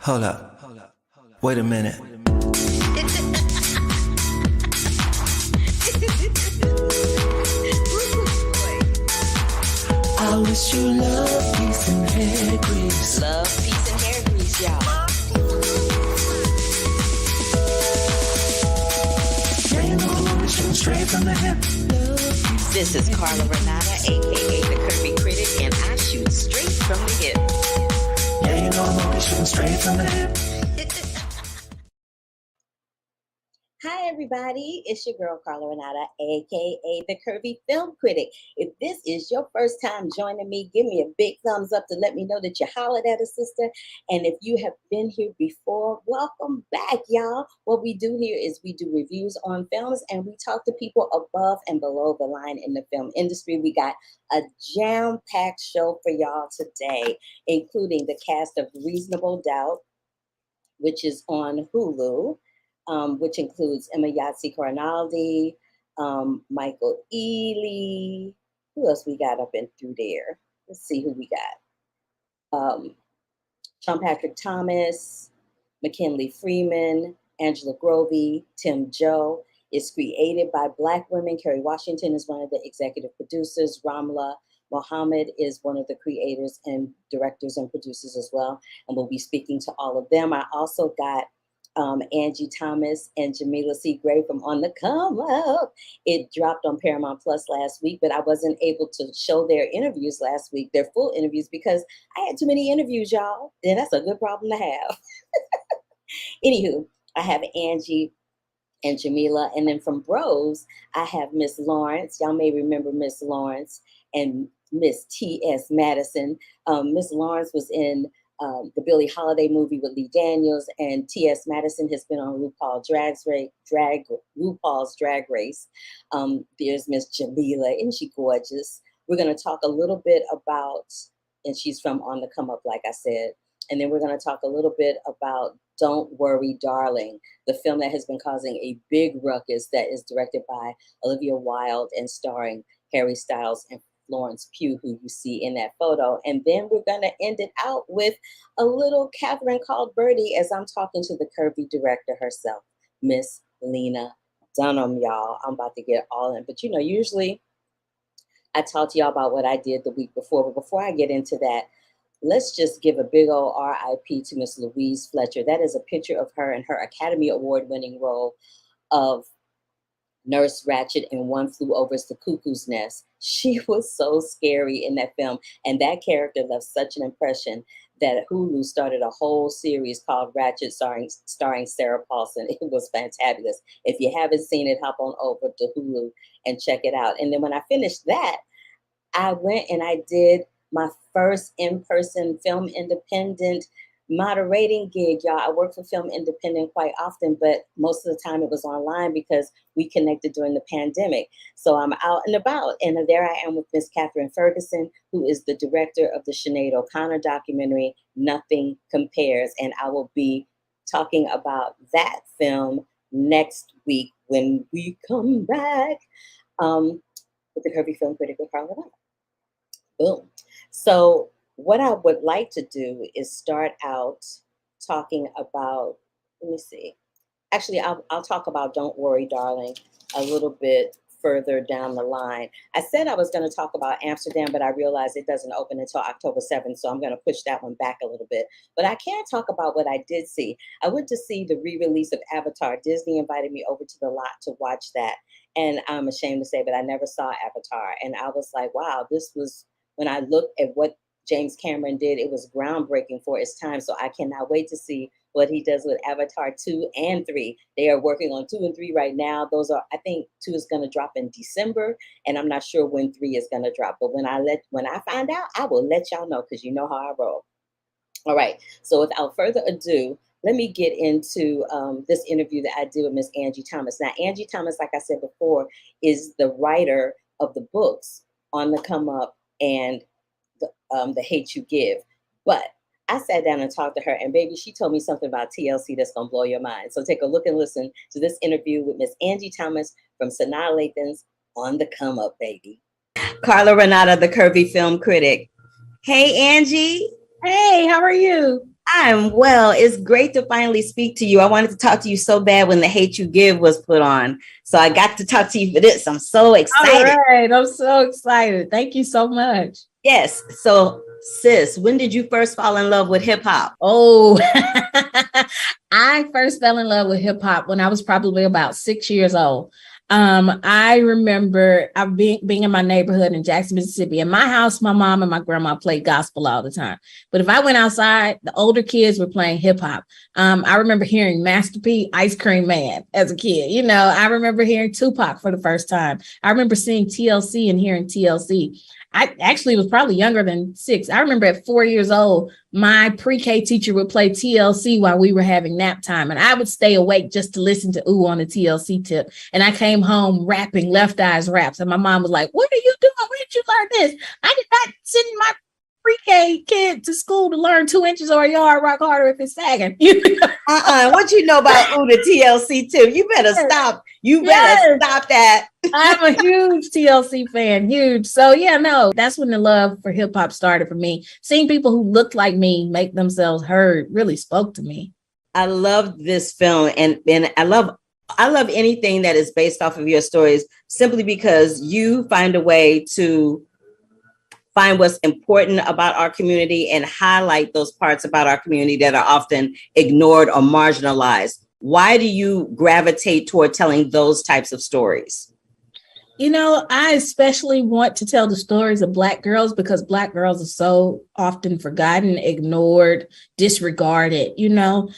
Hold up. Wait a minute. I wish you love, peace, and hair grease. Love, peace, and hair grease, y'all. Yeah, you know it's shooting straight from the hip. This is Carla Renata, aka the Curvy Critic, and I shoot straight from the hip. Yeah, you know it's shooting straight from the hip. Hi, everybody. It's your girl, Carla Renata, aka the Curvy Film Critic. If this is your first time joining me, give me a big thumbs up to let me know that you hollered at a sister. And if you have been here before, welcome back, y'all. What we do here is we do reviews on films and we talk to people above and below the line in the film industry. We got a jam-packed show for y'all today, including the cast of Reasonable Doubt, which is on Hulu. Which includes Emma Yahtzee Cornaldi, Michael Ealy. Who else we got up and through there? Let's see who we got. Sean Patrick Thomas, McKinley Freeman, Angela Groby, Tim Joe. It's created by Black women. Kerry Washington is one of the executive producers. Ramla Mohammed is one of the creators and directors and producers as well. And we'll be speaking to all of them. I also got Angie Thomas and Jamila C. Gray from On the Come Up. It dropped on Paramount Plus last week, but I wasn't able to show their interviews last week, their full interviews, because I had too many interviews, y'all. And that's a good problem to have. Anywho, I have Angie and Jamila. And then from Bros, I have Miss Lawrence. Y'all may remember Miss Lawrence and Miss T.S. Madison. Miss Lawrence was in the Billie Holiday movie with Lee Daniels, and T.S. Madison has been on RuPaul's Drag Race. There's Miss Jamila, isn't she gorgeous? We're going to talk a little bit about, and she's from On the Come Up, like I said, and then we're going to talk a little bit about Don't Worry, Darling, the film that has been causing a big ruckus that is directed by Olivia Wilde and starring Harry Styles and Florence Pugh, who you see in that photo. And then we're going to end it out with a little Catherine called Birdy as I'm talking to the curvy director herself, Miss Lena Dunham, y'all. I'm about to get all in. But, you know, usually I talk to y'all about what I did the week before. But before I get into that, let's just give a big old RIP to Miss Louise Fletcher. That is a picture of her in her Academy Award-winning role of Nurse Ratched in One Flew Over the Cuckoo's Nest. She was so scary in that film, and that character left such an impression that Hulu started a whole series called Ratched starring Sarah Paulson. It was fantabulous. If you haven't seen it, hop on over to Hulu and check it out. And then when I finished that, I went and I did my first in-person Film Independent moderating gig, y'all. I work for Film Independent quite often, but most of the time it was online because we connected during the pandemic. So I'm out and about, and there I am with Miss Catherine Ferguson, who is the director of the Sinead O'Connor documentary, Nothing Compares, and I will be talking about that film next week when we come back with the Curvy Film Critic with Carla. Boom. So what I would like to do is start out talking about, let me see. Actually, I'll talk about Don't Worry, Darling a little bit further down the line. I said I was going to talk about Amsterdam, but I realized it doesn't open until October 7th, so I'm going to push that one back a little bit. But I can talk about what I did see. I went to see the re-release of Avatar. Disney invited me over to the lot to watch that. And I'm ashamed to say, but I never saw Avatar. And I was like, wow, this was, when I looked at what James Cameron did, it was groundbreaking for its time. So I cannot wait to see what he does with Avatar 2 and 3. They are working on 2 and 3 right now. Those are, I think 2 is going to drop in December, and I'm not sure when 3 is going to drop. But when I find out, I will let y'all know, because you know how I roll. All right. So without further ado, let me get into this interview that I did with Miss Angie Thomas. Now, Angie Thomas, like I said before, is the writer of the books On the Come Up and The Hate You Give. But I sat down and talked to her, and baby, she told me something about TLC that's gonna blow your mind. So take a look and listen to this interview with Miss Angie Thomas from Sanaa Lathan's On the Come Up, baby. Carla Renata, the Curvy Film Critic. Hey, Angie. Hey, how are you? I'm well. It's great to finally speak to you. I wanted to talk to you so bad when The Hate You Give was put on. So I got to talk to you for this. I'm so excited. All right. I'm so excited. Thank you so much. Yes. So, sis, when did you first fall in love with hip hop? Oh, I first fell in love with hip hop when I was probably about 6 years old. I remember being in my neighborhood in Jackson, Mississippi. In my house, my mom and my grandma played gospel all the time. But if I went outside, the older kids were playing hip hop. I remember hearing Master P, Ice Cream Man as a kid. You know, I remember hearing Tupac for the first time. I remember seeing TLC and hearing TLC. I actually was probably younger than 6. I remember at 4 years old, my pre-K teacher would play TLC while we were having nap time. And I would stay awake just to listen to Ooh on the TLC tip. And I came home rapping Left Eyes raps. And my mom was like, what are you doing? Where did you learn this? I did not send my pre-K kid to school to learn 2 inches or a yard rock harder if it's sagging. What you know about Ooh the TLC tip? You better stop. You better stop that. I'm a huge TLC fan, huge. So yeah, no, that's when the love for hip hop started for me. Seeing people who looked like me make themselves heard really spoke to me. I love this film, and I love anything that is based off of your stories, simply because you find a way to find what's important about our community and highlight those parts about our community that are often ignored or marginalized. Why do you gravitate toward telling those types of stories? You know, I especially want to tell the stories of Black girls because Black girls are so often forgotten, ignored, disregarded. You know,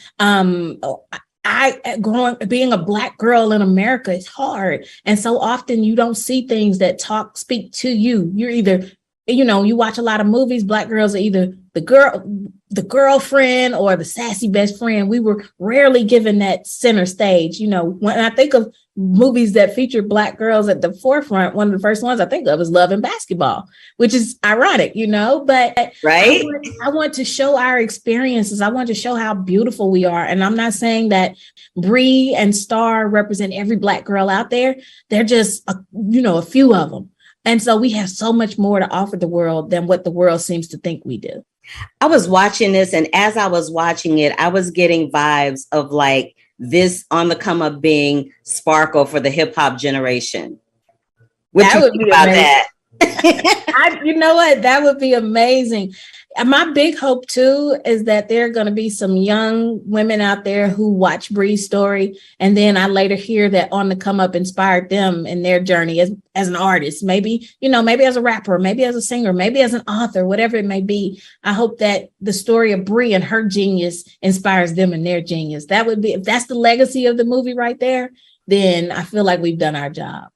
being a Black girl in America is hard. And so often you don't see things that speak to you. You're either, you know, you watch a lot of movies, Black girls are either the girlfriend or the sassy best friend. We were rarely given that center stage. You know, when I think of movies that feature Black girls at the forefront, one of the first ones I think of is Love and Basketball, which is ironic, you know, but right. I want to show our experiences. I want to show how beautiful we are. And I'm not saying that Bree and Star represent every Black girl out there. They're just, a few of them. And so we have so much more to offer the world than what the world seems to think we do. I was watching this, and as I was watching it, I was getting vibes of like this on the come up being Sparkle for the hip hop generation. What you think about that? You know what? That would be amazing. And my big hope too is that there are going to be some young women out there who watch Bree's story, and then I later hear that On the Come Up inspired them in their journey as an artist. Maybe as a rapper, maybe as a singer, maybe as an author, whatever it may be. I hope that the story of Bree and her genius inspires them in their genius. That would be, if that's the legacy of the movie right there, then I feel like we've done our job.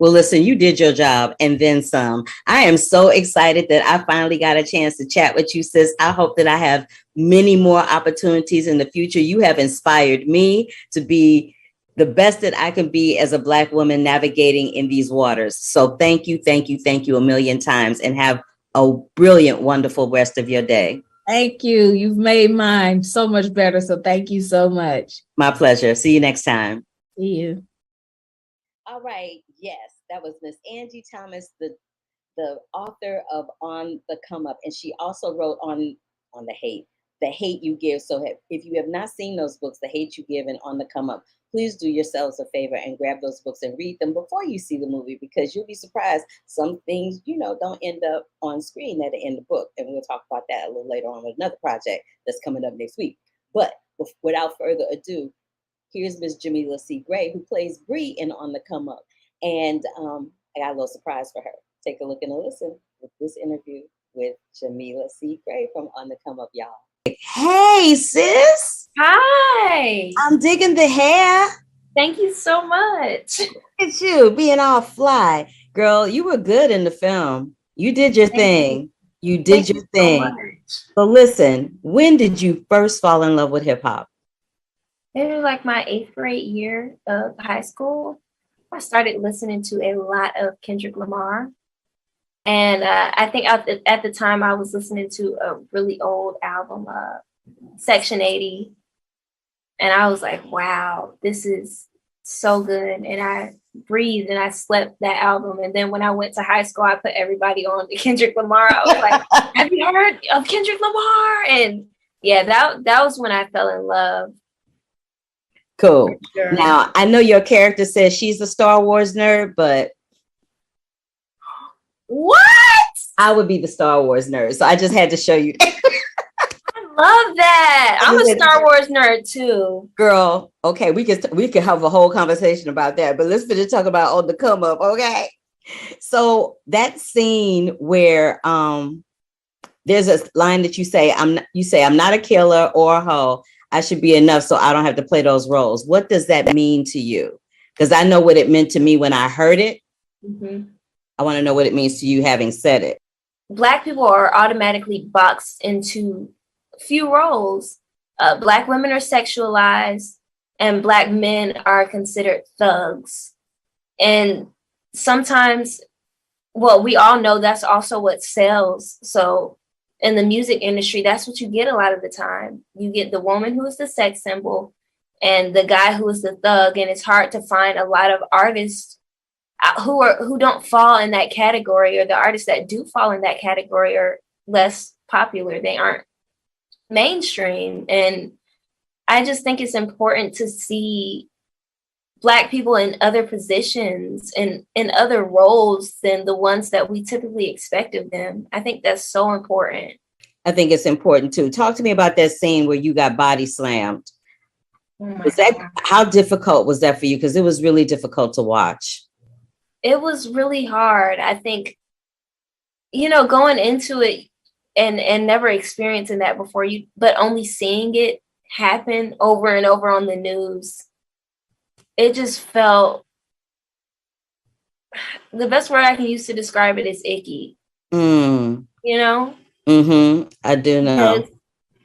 Well, listen, you did your job and then some. I am so excited that I finally got a chance to chat with you, sis. I hope that I have many more opportunities in the future. You have inspired me to be the best that I can be as a Black woman navigating in these waters. So thank you a million times, and have a brilliant, wonderful rest of your day. Thank you. You've made mine so much better. So thank you so much. My pleasure. See you next time. See you. All right. Yes, that was Miss Angie Thomas, the author of On the Come Up, and she also wrote on the Hate You Give. So if you have not seen those books, The Hate You Give and On the Come Up, please do yourselves a favor and grab those books and read them before you see the movie, because you'll be surprised. Some things, don't end up on screen that are in the book, and we'll talk about that a little later on with another project that's coming up next week. But without further ado, here's Miss Jamila C. Gray, who plays Bree in On the Come Up. And I got a little surprise for her. Take a look and a listen with this interview with Jamila C. Gray from On the Come Up, y'all. Hey, sis. Hi. I'm digging the hair. Thank you so much. Look at you being all fly. Girl, you were good in the film. You did your thing. You did your thing. So listen, when did you first fall in love with hip hop? It was like my 8th grade year of high school. I started listening to a lot of Kendrick Lamar. And I think at the time I was listening to a really old album, Section 80. And I was like, wow, this is so good. And I breathed and I slept that album. And then when I went to high school, I put everybody on to Kendrick Lamar. I was like, have you heard of Kendrick Lamar? And Yeah, that was when I fell in love. Cool. Sure. Now, I know your character says she's a Star Wars nerd, but What? I would be the Star Wars nerd. So I just had to show you. I love that. I'm a Star Wars nerd too. Girl, okay, we can have a whole conversation about that, but let's finish talking about on the come up, okay? So that scene where there's a line that you say, I'm not a killer or a hoe. I should be enough so I don't have to play those roles. What does that mean to you? Because I know what it meant to me when I heard it. Mm-hmm. I want to know what it means to you having said it. Black people are automatically boxed into few roles. Black women are sexualized, and Black men are considered thugs. And sometimes, well, we all know that's also what sells. So in the music industry, that's what you get a lot of the time. You get the woman who is the sex symbol and the guy who is the thug. And it's hard to find a lot of artists who don't fall in that category, or the artists that do fall in that category are less popular. They aren't mainstream. And I just think it's important to see Black people in other positions and in other roles than the ones that we typically expect of them. I think that's so important. I think it's important too. Talk to me about that scene where you got body slammed. How difficult was that for you? Because it was really difficult to watch. It was really hard. I think, going into it and never experiencing that before, but only seeing it happen over and over on the news, it just felt, the best word I can use to describe it is icky. I do know. Because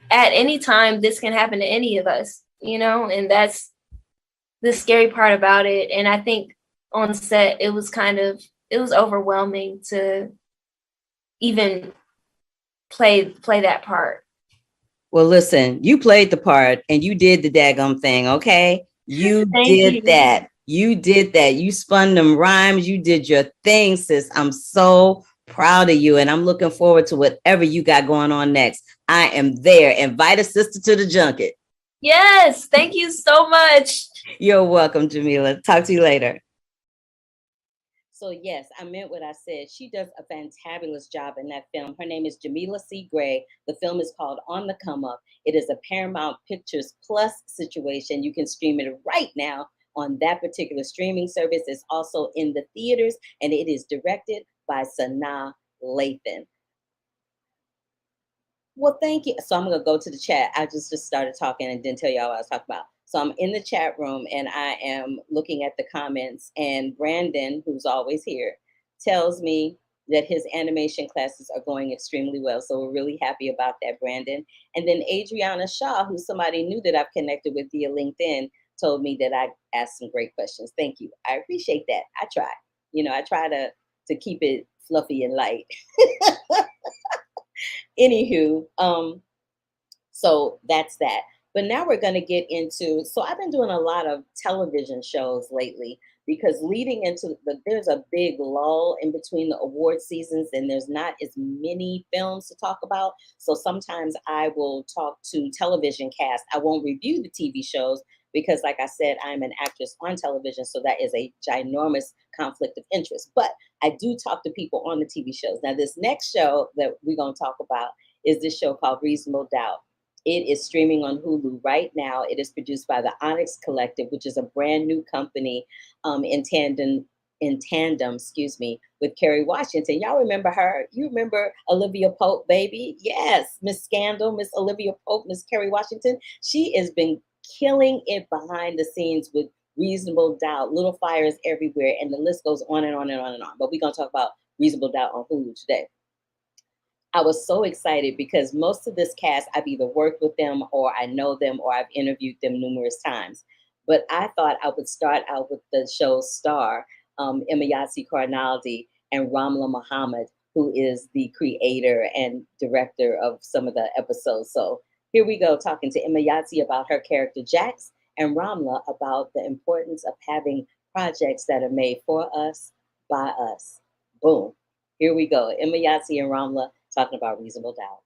at any time, this can happen to any of us, and that's the scary part about it. And I think on set, it was overwhelming to even play that part. Well, listen, you played the part and you did the daggum thing, okay? You did that. You did that. You spun them rhymes. You did your thing, sis. I'm so proud of you. And I'm looking forward to whatever you got going on next. I am there. Invite a sister to the junket. Yes. Thank you so much. You're welcome, Jamila. Talk to you later. So yes, I meant what I said. She does a fantabulous job in that film. Her name is Jamila C. Gray. The film is called On the Come Up. It is a Paramount Pictures Plus situation. You can stream it right now on that particular streaming service. It's also in the theaters, and it is directed by Sanaa Lathan. Well, thank you. So I'm going to go to the chat. I just started talking and didn't tell y'all what I was talking about. So I'm in the chat room and I am looking at the comments, and Brandon, who's always here, tells me that his animation classes are going extremely well. So we're really happy about that, Brandon. And then Adriana Shaw, who's somebody new that I've connected with via LinkedIn, told me that I asked some great questions. Thank you. I appreciate that. I try. I try to keep it fluffy and light. Anywho, so that's that. But now we're going to get into, so I've been doing a lot of television shows lately because leading into there's a big lull in between the award seasons and there's not as many films to talk about. So sometimes I will talk to television cast. I won't review the TV shows because, like I said, I'm an actress on television. So that is a ginormous conflict of interest. But I do talk to people on the TV shows. Now, this next show that we're going to talk about is this show called Reasonable Doubt. It is streaming on Hulu right now. It is produced by the Onyx Collective, which is a brand new company in tandem, with Kerry Washington. Y'all remember her? You remember Olivia Pope, baby? Yes, Miss Scandal, Miss Olivia Pope, Miss Kerry Washington. She has been killing it behind the scenes with Reasonable Doubt, Little Fires Everywhere, and the list goes on and on and on and on. But we're going to talk about Reasonable Doubt on Hulu today. I was so excited because most of this cast, I've either worked with them or I know them or I've interviewed them numerous times. But I thought I would start out with the show's star, Imayatsi Karnaldi, and Ramla Muhammad, who is the creator and director of some of the episodes. So here we go, talking to Imayatsi about her character Jax and Ramla about the importance of having projects that are made for us, by us. Boom. Here we go. Imayatsi and Ramla talking about Reasonable Doubt.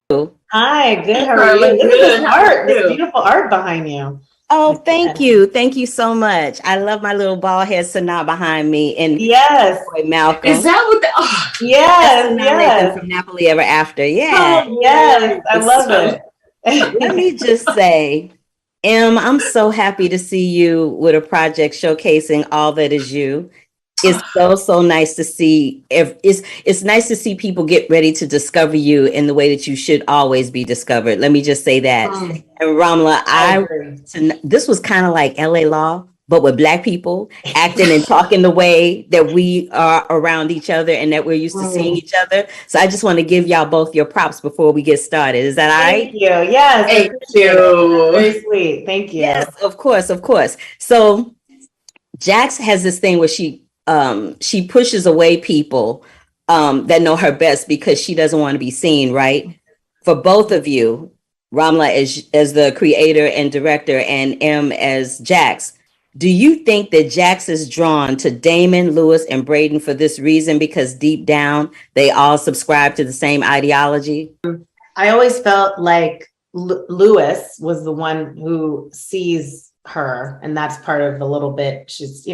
Hi, good. How are Carla, you? Look at good. this How are art, this you? beautiful art behind you. Oh, Like, thank you. Thank you so much. I love my little bald head Sanaa behind me and yes, boy Malcolm. Is that what the? Oh, That's yes, Sanaa Lathan yes. from Napoli Ever After. Yeah. Oh, yes, I love so- it. Let me just say, I'm so happy to see you with a project showcasing all that is you. It's so nice to see. It's nice to see people get ready to discover you in the way that you should always be discovered. Let me just say that. Mm. And Ramla, I agree. this was kind of like LA Law, but with Black people acting and talking the way that we are around each other and that we're used to seeing each other. So I just want to give y'all both your props before we get started. Is that all right? Thank you. Yes, I Thank appreciate it. you. Very sweet. Thank you. Yes, of course, of course. So Jax has this thing where she pushes away people that know her best because she doesn't want to be seen, right? For both of you, Ramla as the creator and director and M as Jax, do you think that Jax is drawn to Damon, Lewis, and Braden for this reason because deep down they all subscribe to the same ideology? I always felt like Lewis was the one who sees her, and that's part of the little bit. She's,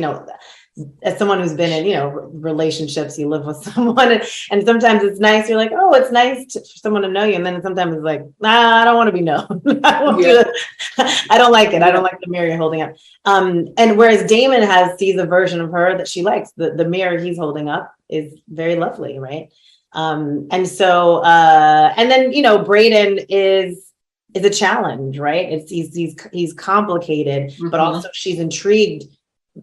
as someone who's been in, relationships, you live with someone, and sometimes it's nice. You're like, oh, it's nice for someone to know you, and then sometimes it's like, nah, I don't want to be known. I don't like it. I don't like the mirror you're holding up. And whereas Damon sees a version of her that she likes, the mirror he's holding up is very lovely, right? And so, and then Braden is a challenge, right? He's complicated, but also she's intrigued.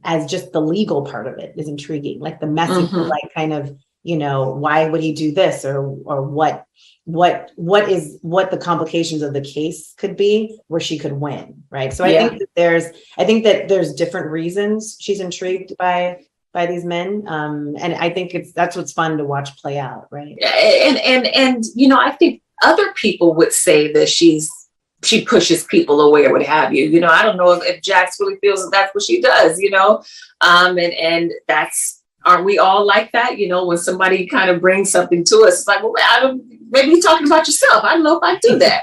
As just the legal part of it is intriguing, like the message, like kind of, why would he do this, or what the complications of the case could be where she could win, right? So I think that there's different reasons she's intrigued by these men, and I think that's what's fun to watch play out, right? And I think other people would say that she pushes people away or what have you. I don't know if Jax really feels that that's what she does, and aren't we all like that? When somebody kind of brings something to us, it's like, well, maybe you're talking about yourself. I don't know if I do that,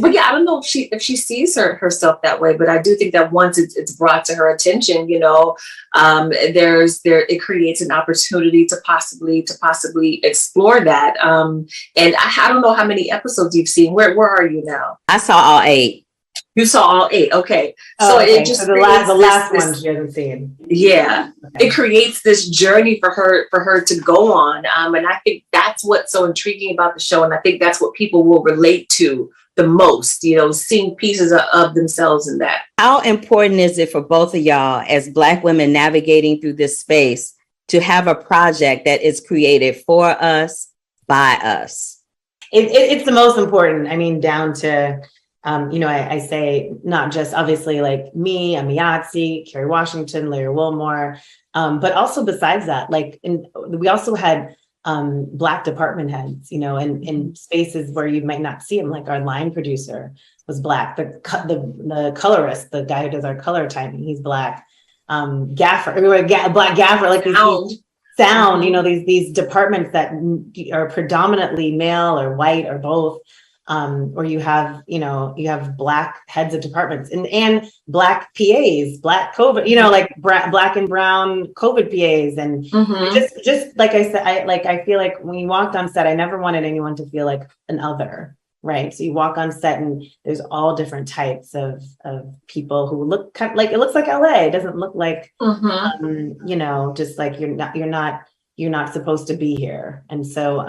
but yeah, I don't know if she sees herself that way, but I do think that once it's brought to her attention, it creates an opportunity to possibly explore that. And I don't know how many episodes you've seen. Where are you now? I saw all 8. You saw all 8. Okay. So it just the last one she hasn't seen. Yeah. Okay. It creates this journey for her to go on. And I think that's what's so intriguing about the show. And I think that's what people will relate to the most, seeing pieces of themselves in that. How important is it for both of y'all as Black women navigating through this space to have a project that is created for us, by us? It's the most important. I mean, down to, I say not just obviously like me, Amiyatsi, Kerry Washington, Larry Wilmore, but also besides that, we also had Black department heads, in spaces where you might not see them, like our line producer was Black, the colorist, the guy who does our color timing, he's Black, gaffer, Black gaffer, like these sound, these departments that are predominantly male or white or both. Or you have Black heads of departments and Black PAs, Black COVID, like Black and brown COVID PAs. And just like I said, I feel like when you walked on set, I never wanted anyone to feel like an other, right? So you walk on set and there's all different types of people who look kind of like, it looks like LA. It doesn't look like, just like you're not supposed to be here. And so,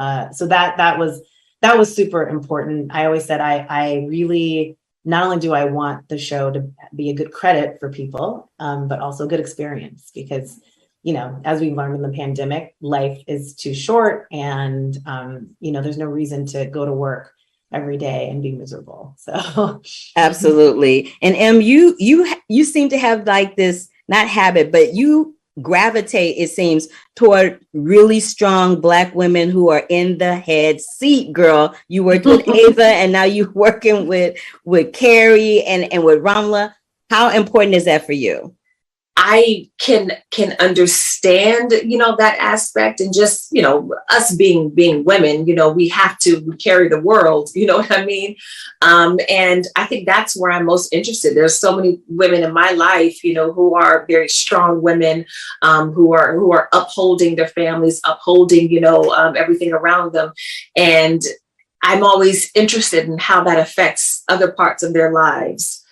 that was super important. I always said I really, not only do I want the show to be a good credit for people, but also a good experience because, as we learned in the pandemic, life is too short and, there's no reason to go to work every day and be miserable. So Absolutely. And M, you seem to have like this, not habit, but you gravitate, it seems, toward really strong Black women who are in the head seat, girl. You worked with Ava and now you're working with Carrie and with Ramla. How important is that for you? I can understand, that aspect, and just, us being women, we have to carry the world, you know what I mean? And I think that's where I'm most interested. There's so many women in my life, who are very strong women, who are upholding their families, upholding, everything around them. And I'm always interested in how that affects other parts of their lives.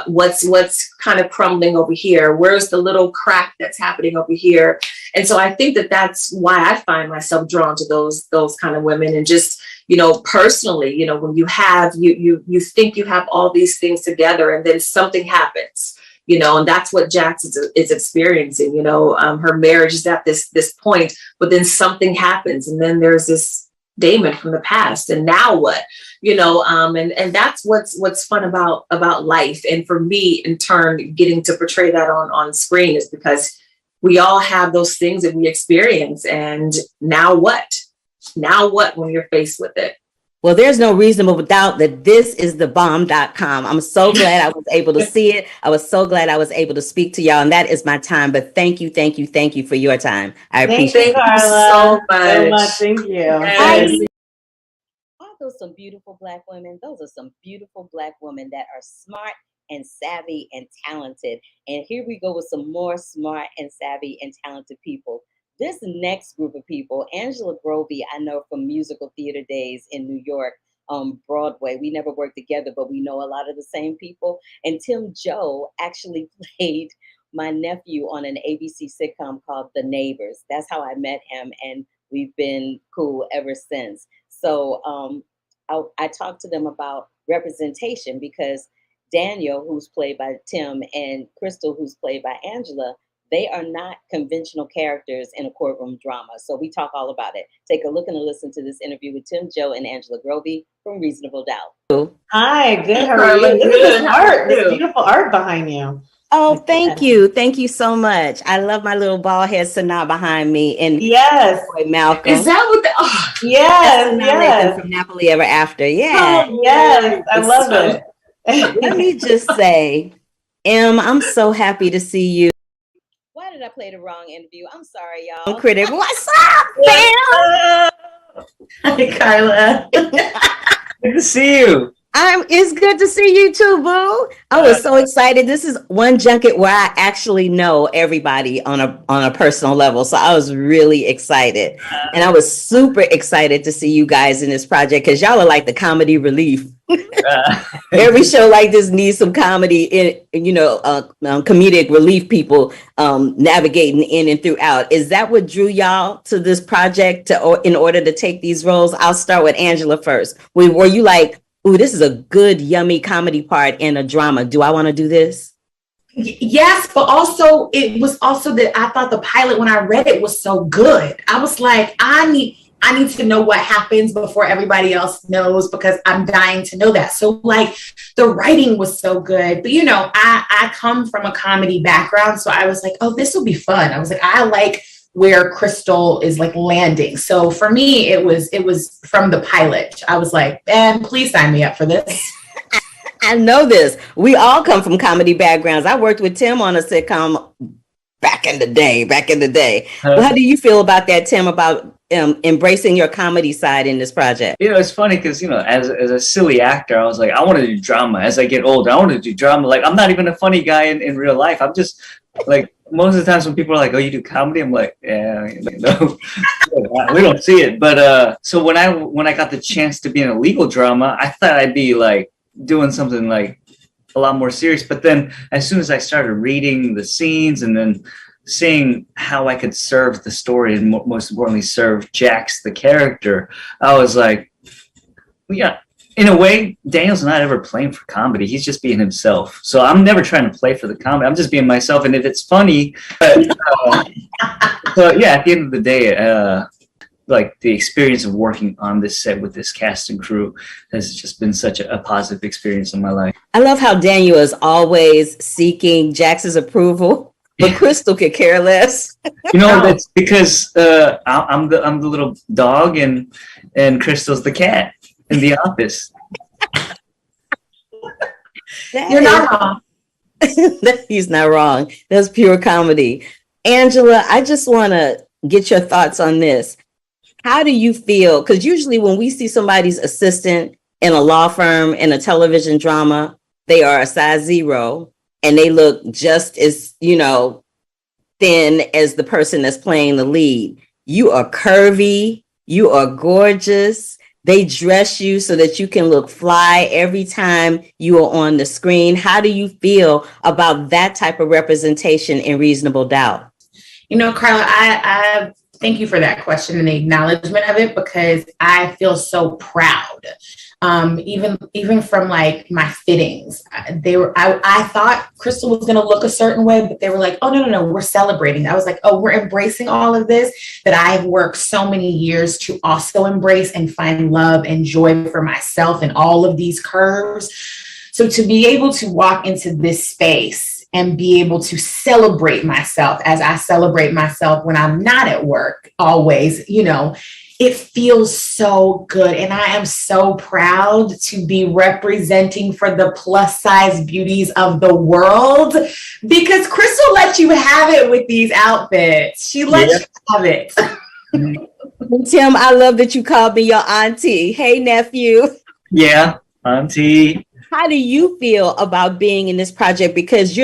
What's kind of crumbling over here? Where's the little crack that's happening over here? And so I think that that's why I find myself drawn to those kind of women. And just, personally, when you have, you think you have all these things together, and then something happens, and that's what Jax is experiencing. Her marriage is at this point, but then something happens, and then there's this Damon from the past, and now what? And that's what's fun about life. And for me, in turn, getting to portray that on screen is because we all have those things that we experience. And now what? Now what when you're faced with it? Well, there's no reasonable doubt that this is the bomb.com. I'm so glad I was able to see it. I was so glad I was able to speak to y'all, and that is my time. But thank you for your time. I appreciate it. Thank you, so much. Thank you. Yes. Are those some beautiful Black women? Those are some beautiful Black women that are smart and savvy and talented. And here we go with some more smart and savvy and talented people. This next group of people, Angela Groby, I know from musical theater days in New York, Broadway. We never worked together, but we know a lot of the same people. And Tim Joe actually played my nephew on an ABC sitcom called The Neighbors. That's how I met him, and we've been cool ever since. So I talked to them about representation, because Daniel, who's played by Tim, and Crystal, who's played by Angela, they are not conventional characters in a courtroom drama. So we talk all about it. Take a look and a listen to this interview with Tim Joe and Angela Groby from Reasonable Doubt. Hi, good. How are you? Look at this art, this beautiful art behind you. Oh, thank you. Thank you so much. I love my little bald head Sanaa behind me. And yes, boy, Malcolm. Is that what the yes. From Napoli Ever After. Yeah. Oh, yes, I love it. Let me just say, I'm so happy to see you. Why did I play the wrong interview? I'm sorry, y'all. Critic, what's up, Phil? Hi, Carla. Good to see you. It's good to see you too, boo. I was so excited. This is one junket where I actually know everybody on a personal level. So I was really excited. And I was super excited to see you guys in this project, because y'all are like the comedy relief. Every show like this needs some comedy comedic relief people navigating in and throughout. Is that what drew y'all to this project in order to take these roles? I'll start with Angela first. Were you like, ooh, this is a good, yummy comedy part in a drama. Do I want to do this? Yes, but also it was also that I thought the pilot, when I read it, was so good. I was like, I need to know what happens before everybody else knows, because I'm dying to know that. So like the writing was so good. But I come from a comedy background, so I was like, oh, this will be fun. I was like, I like where Crystal is like landing. So for me, it was from the pilot. I was like, man, please sign me up for this. I know this. We all come from comedy backgrounds. I worked with Tim on a sitcom back in the day. Well, how do you feel about that, Tim, about embracing your comedy side in this project? It's funny because, as a silly actor, I was like, I want to do drama. As I get older, I want to do drama. Like, I'm not even a funny guy in real life. I'm just like, most of the times when people are like, oh, you do comedy? I'm like, yeah, we don't see it. But so when I got the chance to be in a legal drama, I thought I'd be like doing something like a lot more serious. But then as soon as I started reading the scenes and then seeing how I could serve the story and most importantly, serve Jax, the character, I was like, yeah, in a way, Daniel's not ever playing for comedy. He's just being himself. So I'm never trying to play for the comedy. I'm just being myself. And if it's funny, so yeah, at the end of the day, like the experience of working on this set with this cast and crew has just been such a positive experience in my life. I love how Daniel is always seeking Jax's approval, but Crystal could care less. That's because I'm the little dog and Crystal's the cat in the office. You're not wrong. He's not wrong. That's pure comedy. Angela, I just want to get your thoughts on this. How do you feel? Because usually when we see somebody's assistant in a law firm in a television drama, they are a size 0 and they look just as, thin as the person that's playing the lead. You are curvy. You are gorgeous. They dress you so that you can look fly every time you are on the screen. How do you feel about that type of representation in Reasonable Doubt? Carla, I thank you for that question and the acknowledgement of it, because I feel so proud. Even from like my fittings, I thought Crystal was going to look a certain way, but they were like, oh, no, we're celebrating. I was like, oh, we're embracing all of this that I've worked so many years to also embrace and find love and joy for myself and all of these curves. So to be able to walk into this space and be able to celebrate myself as I celebrate myself when I'm not at work always, it feels so good. And I am so proud to be representing for the plus size beauties of the world, because Crystal lets you have it with these outfits. She lets you have it. Tim, I love that you called me your auntie. Hey, nephew. Yeah, auntie. How do you feel about being in this project? Because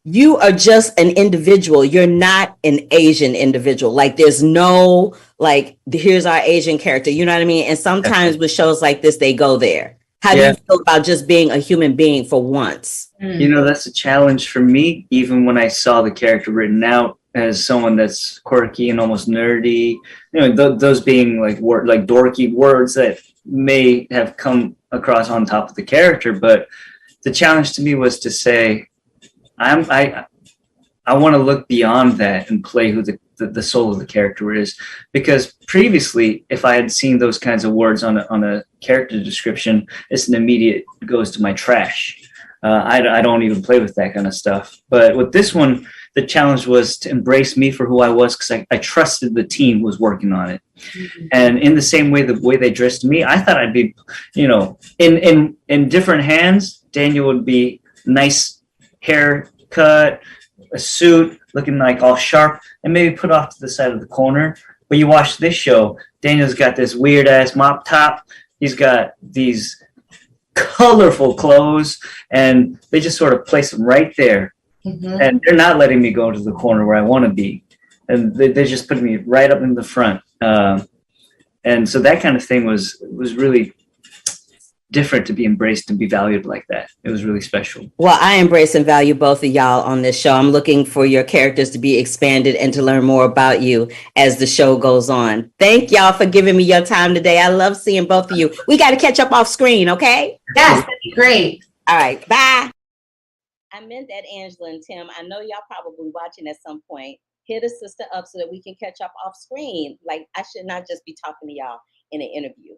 you are just an individual. You're not an Asian individual. Like there's no, here's our Asian character. You know what I mean? And sometimes with shows like this, they go there. How do you feel about just being a human being for once? That's a challenge for me, even when I saw the character written out as someone that's quirky and almost nerdy. Those being like dorky words that may have come across on top of the character. But the challenge to me was to say, I want to look beyond that and play who the soul of the character is, because previously, if I had seen those kinds of words on a character description, it's an immediate goes to my trash. I don't even play with that kind of stuff. But with this one, the challenge was to embrace me for who I was, because I trusted the team was working on it. Mm-hmm. And in the same way, the way they dressed me, I thought I'd be, in different hands, Daniel would be nice haircut, a suit, looking like all sharp, and maybe put off to the side of the corner. But you watch this show, Daniel's got this weird ass mop top. He's got these colorful clothes, and they just sort of place him right there. Mm-hmm. And they're not letting me go to the corner where I want to be. And they're just putting me right up in the front. And so that kind of thing was really different to be embraced and be valued like that. It was really special. Well, I embrace and value both of y'all on this show. I'm looking for your characters to be expanded and to learn more about you as the show goes on. Thank y'all for giving me your time today. I love seeing both of you. We got to catch up off screen, okay? Yes, that'd be great. All right, bye. I meant that, Angela and Tim. I know y'all probably watching at some point. Hit a sister up so that we can catch up off screen. Like, I should not just be talking to y'all in an interview.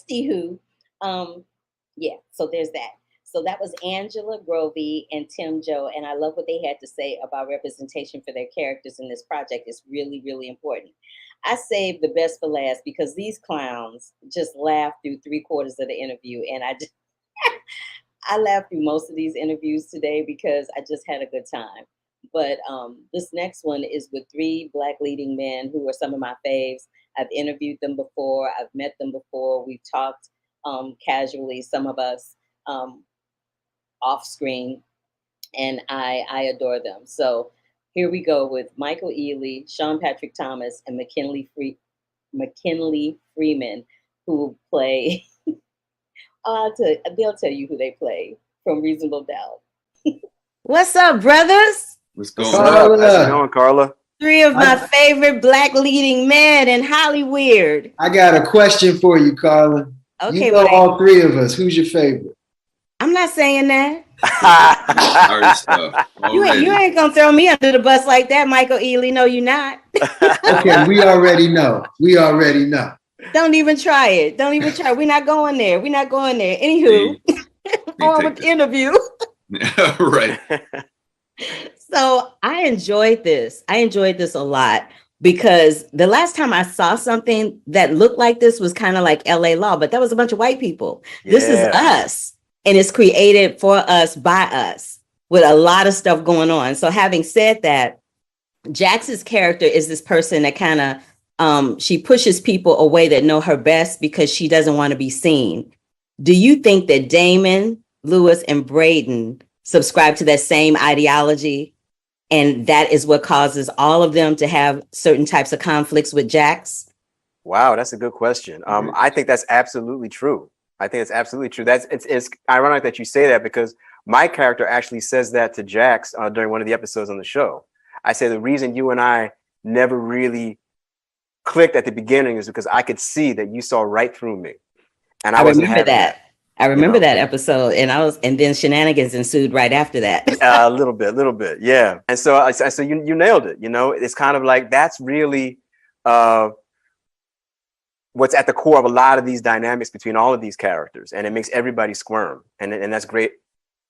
Anywho, so there's that. So that was Angela, Groby, and Tim Joe, and I love what they had to say about representation for their characters in this project. It's really, really important. I saved the best for last because these clowns just laughed through 3/4 of the interview, and I laughed through most of these interviews today because I just had a good time. But this next one is with 3 Black leading men who are some of my faves. I've interviewed them before. I've met them before. We've talked casually, some of us off screen, and I adore them. So here we go with Michael Ealy, Sean Patrick Thomas, and McKinley Freeman, who play, they'll tell you who they play from Reasonable Doubt. What's up, brothers? What's going on? How's it going, Carla? 3 of my favorite Black leading men in Hollywood. I got a question for you, Carla. Okay, you know all 3 of us. Who's your favorite? I'm not saying that. Stuff. You ain't gonna throw me under the bus like that, Michael Ealy. No, you're not. Okay, we already know. Don't even try it. We're not going there. Anywho, on with the interview. Right. So I enjoyed this a lot, because the last time I saw something that looked like this was kind of like LA Law, but that was a bunch of white people. Yeah. This is us. and it's created for us by us with a lot of stuff going on. So having said that, Jax's character is this person that kind of she pushes people away that know her best because she doesn't want to be seen. Do you think that Damon, Lewis, and Braden subscribe to that same ideology? And that is what causes all of them to have certain types of conflicts with Jax? Wow, that's a good question. I think that's absolutely true. I think it's absolutely true. It's ironic that you say that because my character actually says that to Jax during one of the episodes on the show. I say the reason you and I never really clicked at the beginning is because I could see that you saw right through me, and I wasn't remember having that. I remember that episode, and then shenanigans ensued right after that. A little bit, yeah. And so you nailed it. You know, it's kind of like that's really what's at the core of a lot of these dynamics between all of these characters, and it makes everybody squirm, and that's great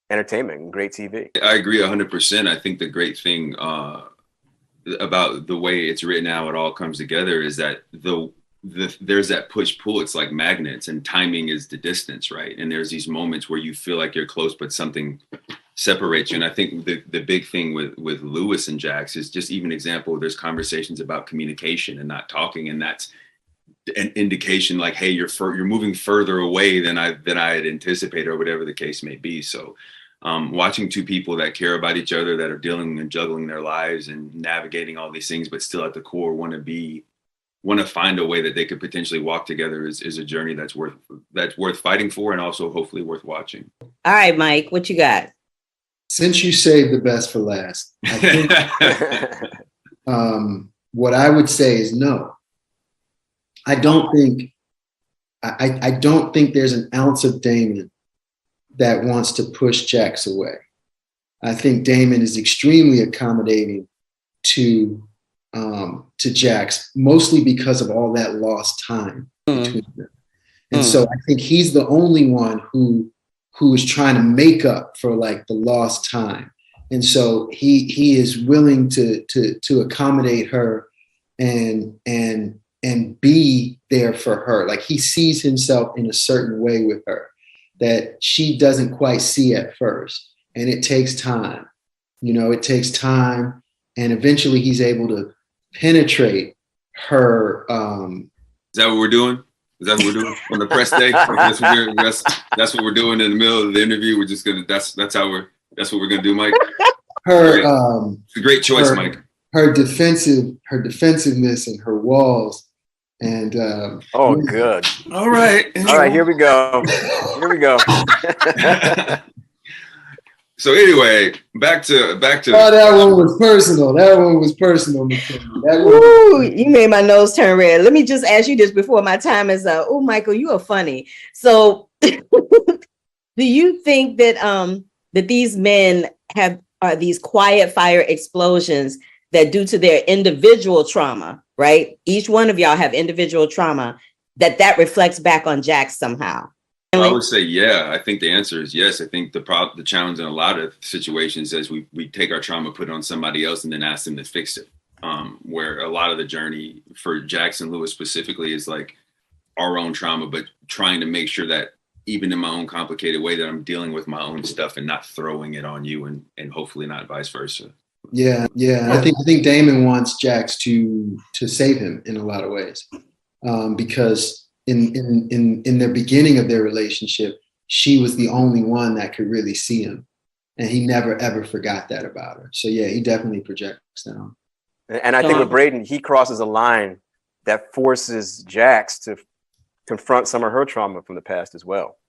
entertainment and great TV. I agree 100%. I think the great thing about the way it's written, how it all comes together, is that there's that push pull. It's like magnets, and timing is the distance, right? And there's these moments where you feel like you're close, but something separates you. And I think the big thing with Lewis and Jax is just even example. There's conversations about communication and not talking, and that's an indication like, hey, you're moving further away than I had anticipated, or whatever the case may be. So watching two people that care about each other, that are dealing and juggling their lives and navigating all these things, but still at the core want to find a way that they could potentially walk together is a journey that's worth fighting for, and also hopefully worth watching. All right, Mike, what you got? Since you saved the best for last, I think what I would say is no. I don't think there's an ounce of Damon that wants to push Jax away. I think Damon is extremely accommodating to Jax, mostly because of all that lost time between them. And so I think he's the only one who is trying to make up for like the lost time. And so he is willing to accommodate her and be there for her. Like he sees himself in a certain way with her that she doesn't quite see at first. And it takes time. You know, it takes time. And eventually he's able to penetrate her. Is that what we're doing? Is that what we're doing on the press day? That's what we're doing in the middle of the interview. We're just that's what we're gonna do, Mike. It's a great choice, Mike. Her defensiveness and her walls. And good. All right, here we go. So anyway, back to. Oh, that one was personal. Ooh, you made my nose turn red. Let me just ask you this before my time is up. Oh, Michael, you are funny. So, do you think that that these men are these quiet fire explosions that, due to their individual trauma, right? Each one of y'all have individual trauma that reflects back on Jax somehow? I would say, yeah. I think the answer is yes. I think the challenge in a lot of situations is we take our trauma, put it on somebody else, and then ask them to fix it. Where a lot of the journey for Jax and Lewis specifically is like our own trauma, but trying to make sure that even in my own complicated way that I'm dealing with my own stuff and not throwing it on you, and hopefully not vice versa. Yeah. I think Damon wants Jax to save him in a lot of ways, because in the beginning of their relationship, she was the only one that could really see him, and he never ever forgot that about her. So yeah, he definitely projects that on. And I think with Braden, he crosses a line that forces Jax to confront some of her trauma from the past as well.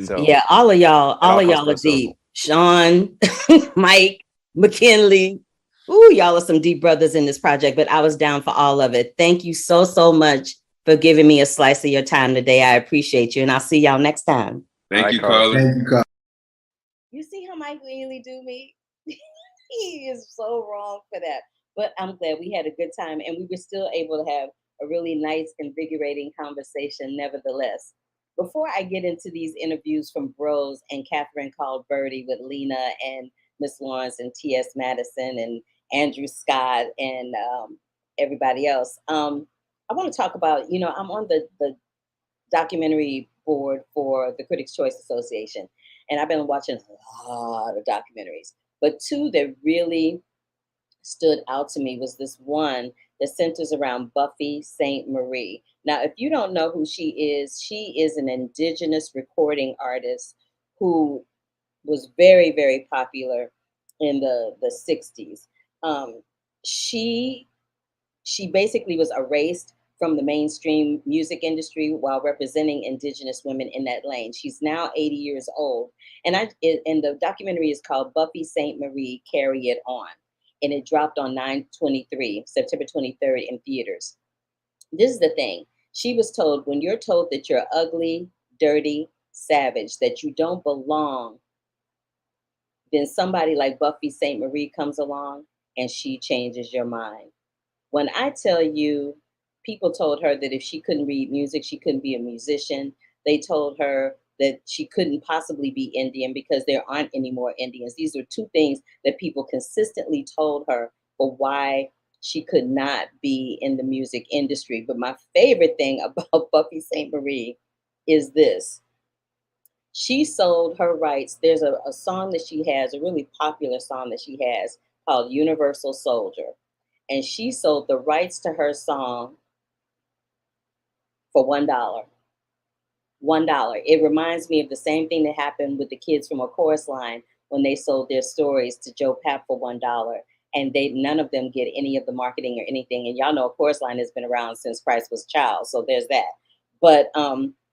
So yeah, all of y'all are deep. Sean, Mike, McKinley. Ooh, y'all are some deep brothers in this project, but I was down for all of it. Thank you so much for giving me a slice of your time today. I appreciate you, and I'll see y'all next time. Thank you, Carla. Thank you, Carla. You see how Mike really do me? He is so wrong for that. But I'm glad we had a good time, and we were still able to have a really nice, invigorating conversation nevertheless. Before I get into these interviews from Bros and Catherine called Birdy with Lena and Miss Lawrence and T.S. Madison and Andrew Scott and everybody else, I want to talk about, I'm on the documentary board for the Critics' Choice Association. And I've been watching a lot of documentaries, but two that really stood out to me was this one that centers around Buffy St. Marie. Now, if you don't know who she is an indigenous recording artist who was very, very popular in the 60s. She basically was erased from the mainstream music industry while representing indigenous women in that lane. She's now 80 years old. And the documentary is called Buffy St. Marie, Carry It On. And it dropped on September 23rd in theaters. This is the thing. She was told, when you're told that you're ugly, dirty, savage, that you don't belong, then somebody like Buffy St. Marie comes along and she changes your mind. When I tell you, people told her that if she couldn't read music, she couldn't be a musician. They told her that she couldn't possibly be Indian because there aren't any more Indians. These are two things that people consistently told her for why she could not be in the music industry. But my favorite thing about Buffy St. Marie is this. She sold her rights. There's a song that she has, a really popular song that she has called Universal Soldier. And she sold the rights to her song for $1. $1. It reminds me of the same thing that happened with the kids from A Chorus Line when they sold their stories to Joe Papp for $1. And none of them get any of the marketing or anything. And y'all know A Chorus Line has been around since Christ was a child. So there's that. But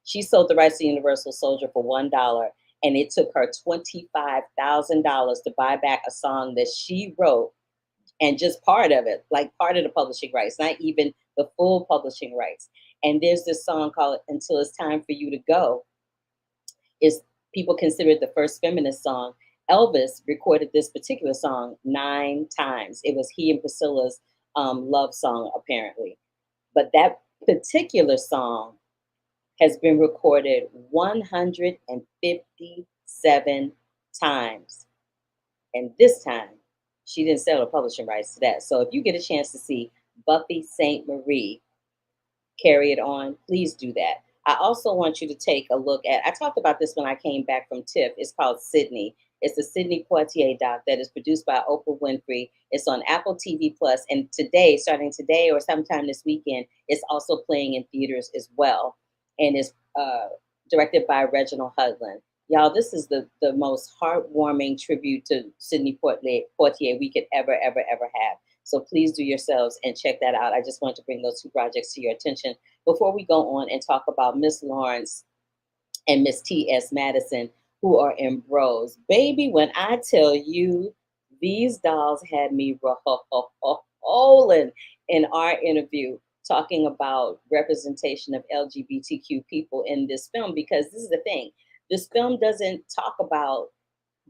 she sold the rights to Universal Soldier for $1. And it took her $25,000 to buy back a song that she wrote, and just part of it, like part of the publishing rights, not even the full publishing rights. And there's this song called Until It's Time for You to Go. People consider it the first feminist song. Elvis recorded this particular song 9 times. It was he and Priscilla's love song, apparently. But that particular song has been recorded 157 times. And this time, she didn't sell the publishing rights to that. So if you get a chance to see Buffy St. Marie, Carry It On, please do that. I also want you to take a look at, I talked about this when I came back from TIFF. It's called Sydney. It's the Sidney Poitier doc that is produced by Oprah Winfrey. It's on Apple TV Plus. And today, starting today or sometime this weekend, it's also playing in theaters as well. And it's directed by Reginald Hudlin. Y'all, this is the most heartwarming tribute to Sidney Poitier we could ever have. So please do yourselves and check that out. I just want to bring those two projects to your attention before we go on and talk about Miss Lawrence and Miss T.S. Madison, who are in Bros. Baby, when I tell you, these dolls had me rolling in our interview talking about representation of LGBTQ people in this film, because this is the thing. This film doesn't talk about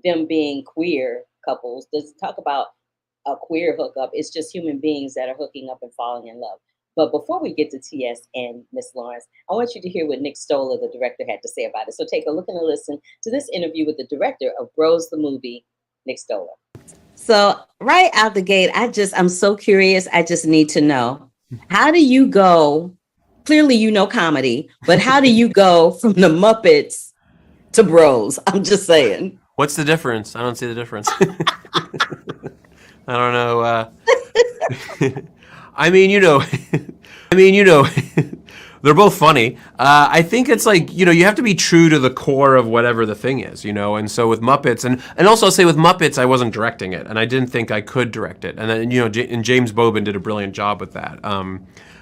them being queer couples, doesn't talk about a queer hookup. It's just human beings that are hooking up and falling in love. But before we get to T.S. and Miss Lawrence, I want you to hear what Nick Stoller, the director, had to say about it. So take a look and a listen to this interview with the director of Bros, the movie, Nick Stoller. So right out the gate, I'm so curious. I just need to know, how do you go, clearly you know comedy, but how do you go from the Muppets to Bros? I'm just saying. What's the difference? I don't see the difference. I don't know. I mean, they're both funny. I think it's like, you have to be true to the core of whatever the thing is, and so with Muppets, and also I'll say with Muppets, I wasn't directing it, and I didn't think I could direct it. And then, and James Bobin did a brilliant job with that.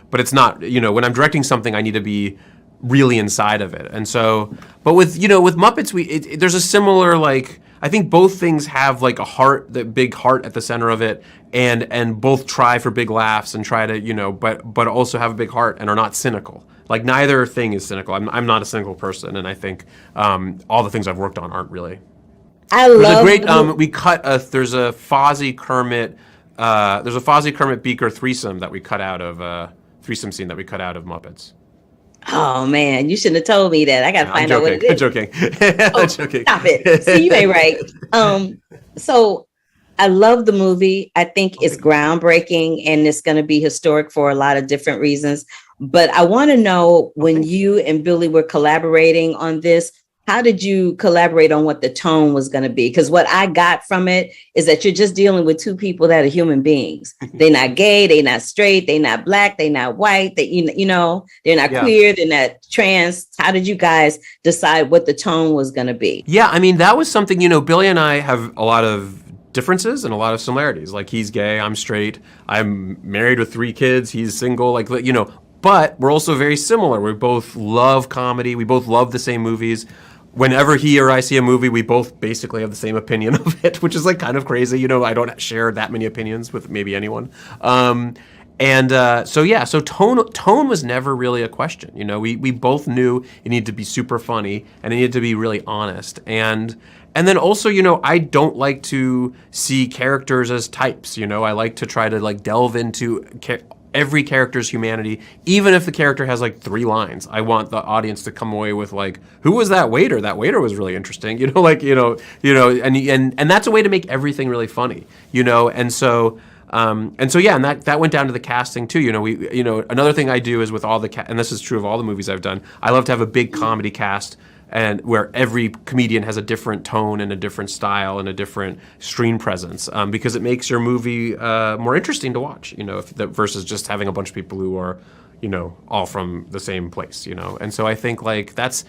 But it's not, when I'm directing something, I need to be really inside of it. And so, but with Muppets, there's a similar, like, I think both things have like a heart, the big heart at the center of it, and both try for big laughs and try to, but also have a big heart and are not cynical. Like neither thing is cynical. I'm not a cynical person, and I think all the things I've worked on aren't really. There's a great we cut there's a Fozzie Kermit Beaker threesome that we cut out of threesome scene that we cut out of Muppets. Oh man, you shouldn't have told me that. I gotta find out what it is. I'm joking. I'm joking. Stop it. See, you ain't right. So I love the movie. I think it's groundbreaking and it's gonna be historic for a lot of different reasons. But I want to know, when you and Billy were collaborating on this, how did you collaborate on what the tone was going to be? Because what I got from it is that you're just dealing with two people that are human beings. They're not gay, they're not straight, they're not black, they're not white, you know, they're not queer, they're not trans. How did you guys decide what the tone was going to be? Yeah, I mean, that was something, you know, Billy and I have a lot of differences and a lot of similarities. Like, he's gay, I'm straight, I'm married with 3 kids, he's single, like, you know, but we're also very similar. We both love comedy, we both love the same movies. Whenever he or I see a movie, we both basically have the same opinion of it, which is like kind of crazy. You know, I don't share that many opinions with maybe anyone. So tone was never really a question. You know, we both knew it needed to be super funny and it needed to be really honest. And then also, you know, I don't like to see characters as types. You know, I like to try to like delve into every character's humanity, even if the character has like 3 lines. I want the audience to come away with like, who was that waiter? That waiter was really interesting. You know, like, and that's a way to make everything really funny, you know? And so that went down to the casting too. You know, another thing I do is with all the and this is true of all the movies I've done, I love to have a big comedy cast, and where every comedian has a different tone and a different style and a different screen presence, because it makes your movie more interesting to watch, you know, versus just having a bunch of people who are, you know, all from the same place, you know. And so I think like that's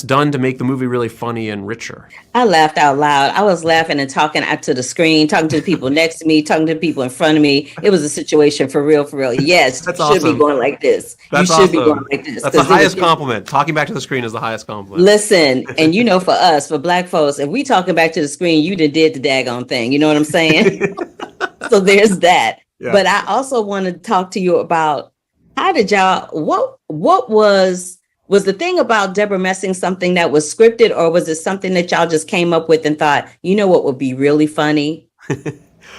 done to make the movie really funny and richer. I laughed out loud. I was laughing and talking out to the screen, talking to the people next to me, talking to the people in front of me. It was a situation for real, for real. Yes, that's you awesome. should be going like this. That's you should be awesome. going like this. That's the highest compliment. Talking back to the screen is the highest compliment. Listen, and you know, for us, for Black folks, if we talking back to the screen, you did the daggone thing. You know what I'm saying? So there's that. Yeah. But I also want to talk to you about, how did y'all, what was the thing about Deborah Messing something that was scripted, or was it something that y'all just came up with and thought, you know what would be really funny?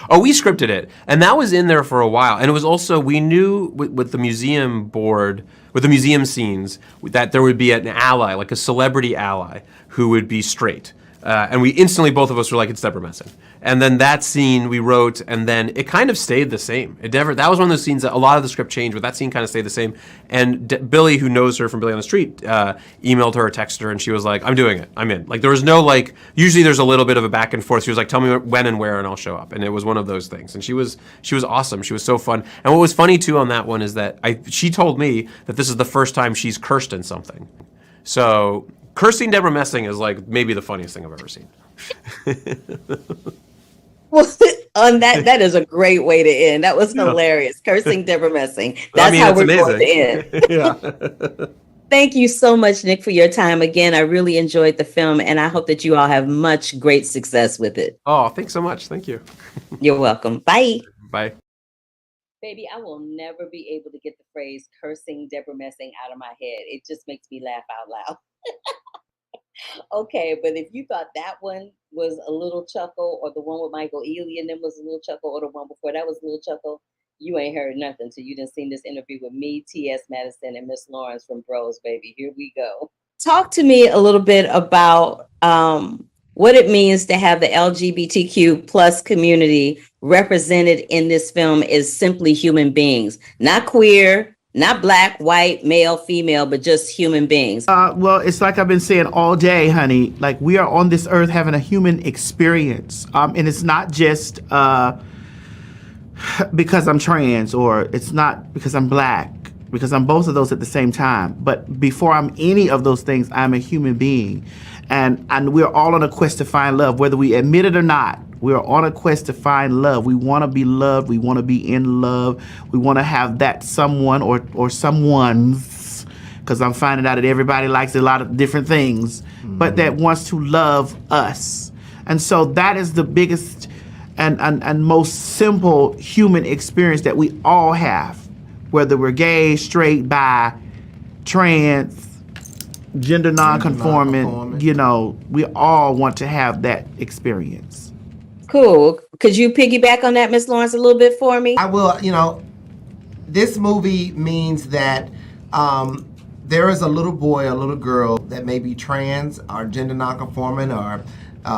Oh, we scripted it. And that was in there for a while. And it was also, we knew with the museum board, with the museum scenes, that there would be an ally, like a celebrity ally, who would be straight. And we instantly, both of us were like, it's Deborah Messing. And then that scene we wrote, and then it kind of stayed the same. That was one of those scenes that a lot of the script changed, but that scene kind of stayed the same. And Billy, who knows her from Billy on the Street, emailed her or texted her, and she was like, I'm doing it. I'm in. Like, there was no, like, usually there's a little bit of a back and forth. She was like, tell me when and where, and I'll show up. And it was one of those things. And she was awesome. She was so fun. And what was funny, too, on that one is that she told me that this is the first time she's cursed in something. So cursing Deborah Messing is, like, maybe the funniest thing I've ever seen. Well, on that is a great way to end. That was hilarious. Cursing Deborah Messing. That's how we're going to end. Yeah. Thank you so much, Nick, for your time. Again, I really enjoyed the film, and I hope that you all have much great success with it. Oh, thanks so much. Thank you. You're welcome. Bye. Bye. Baby, I will never be able to get the phrase cursing Deborah Messing out of my head. It just makes me laugh out loud. Okay, but if you thought that one was a little chuckle, or the one with Michael Ealy and them was a little chuckle, or the one before that was a little chuckle, you ain't heard nothing till you done seen this interview with me, T.S. Madison, and Miss Lawrence from Bros, baby. Here we go. Talk to me a little bit about what it means to have the LGBTQ plus community represented in this film as simply human beings, not queer, not black, white, male, female, but just human beings. Well, it's like I've been saying all day, honey. Like, we are on this earth having a human experience. And it's not just because I'm trans, or it's not because I'm black, because I'm both of those at the same time. But before I'm any of those things, I'm a human being. And we're all on a quest to find love, whether we admit it or not. We're on a quest to find love. We want to be loved. We want to be in love. We want to have that someone or someones, because I'm finding out that everybody likes a lot of different things, but that wants to love us. And so that is the biggest and most simple human experience that we all have, whether we're gay, straight, bi, trans, gender non-conforming, you know, we all want to have that experience. Cool. Could you piggyback on that, Miss Lawrence, a little bit for me? I will. You know, this movie means that there is a little boy, a little girl that may be trans or gender nonconforming or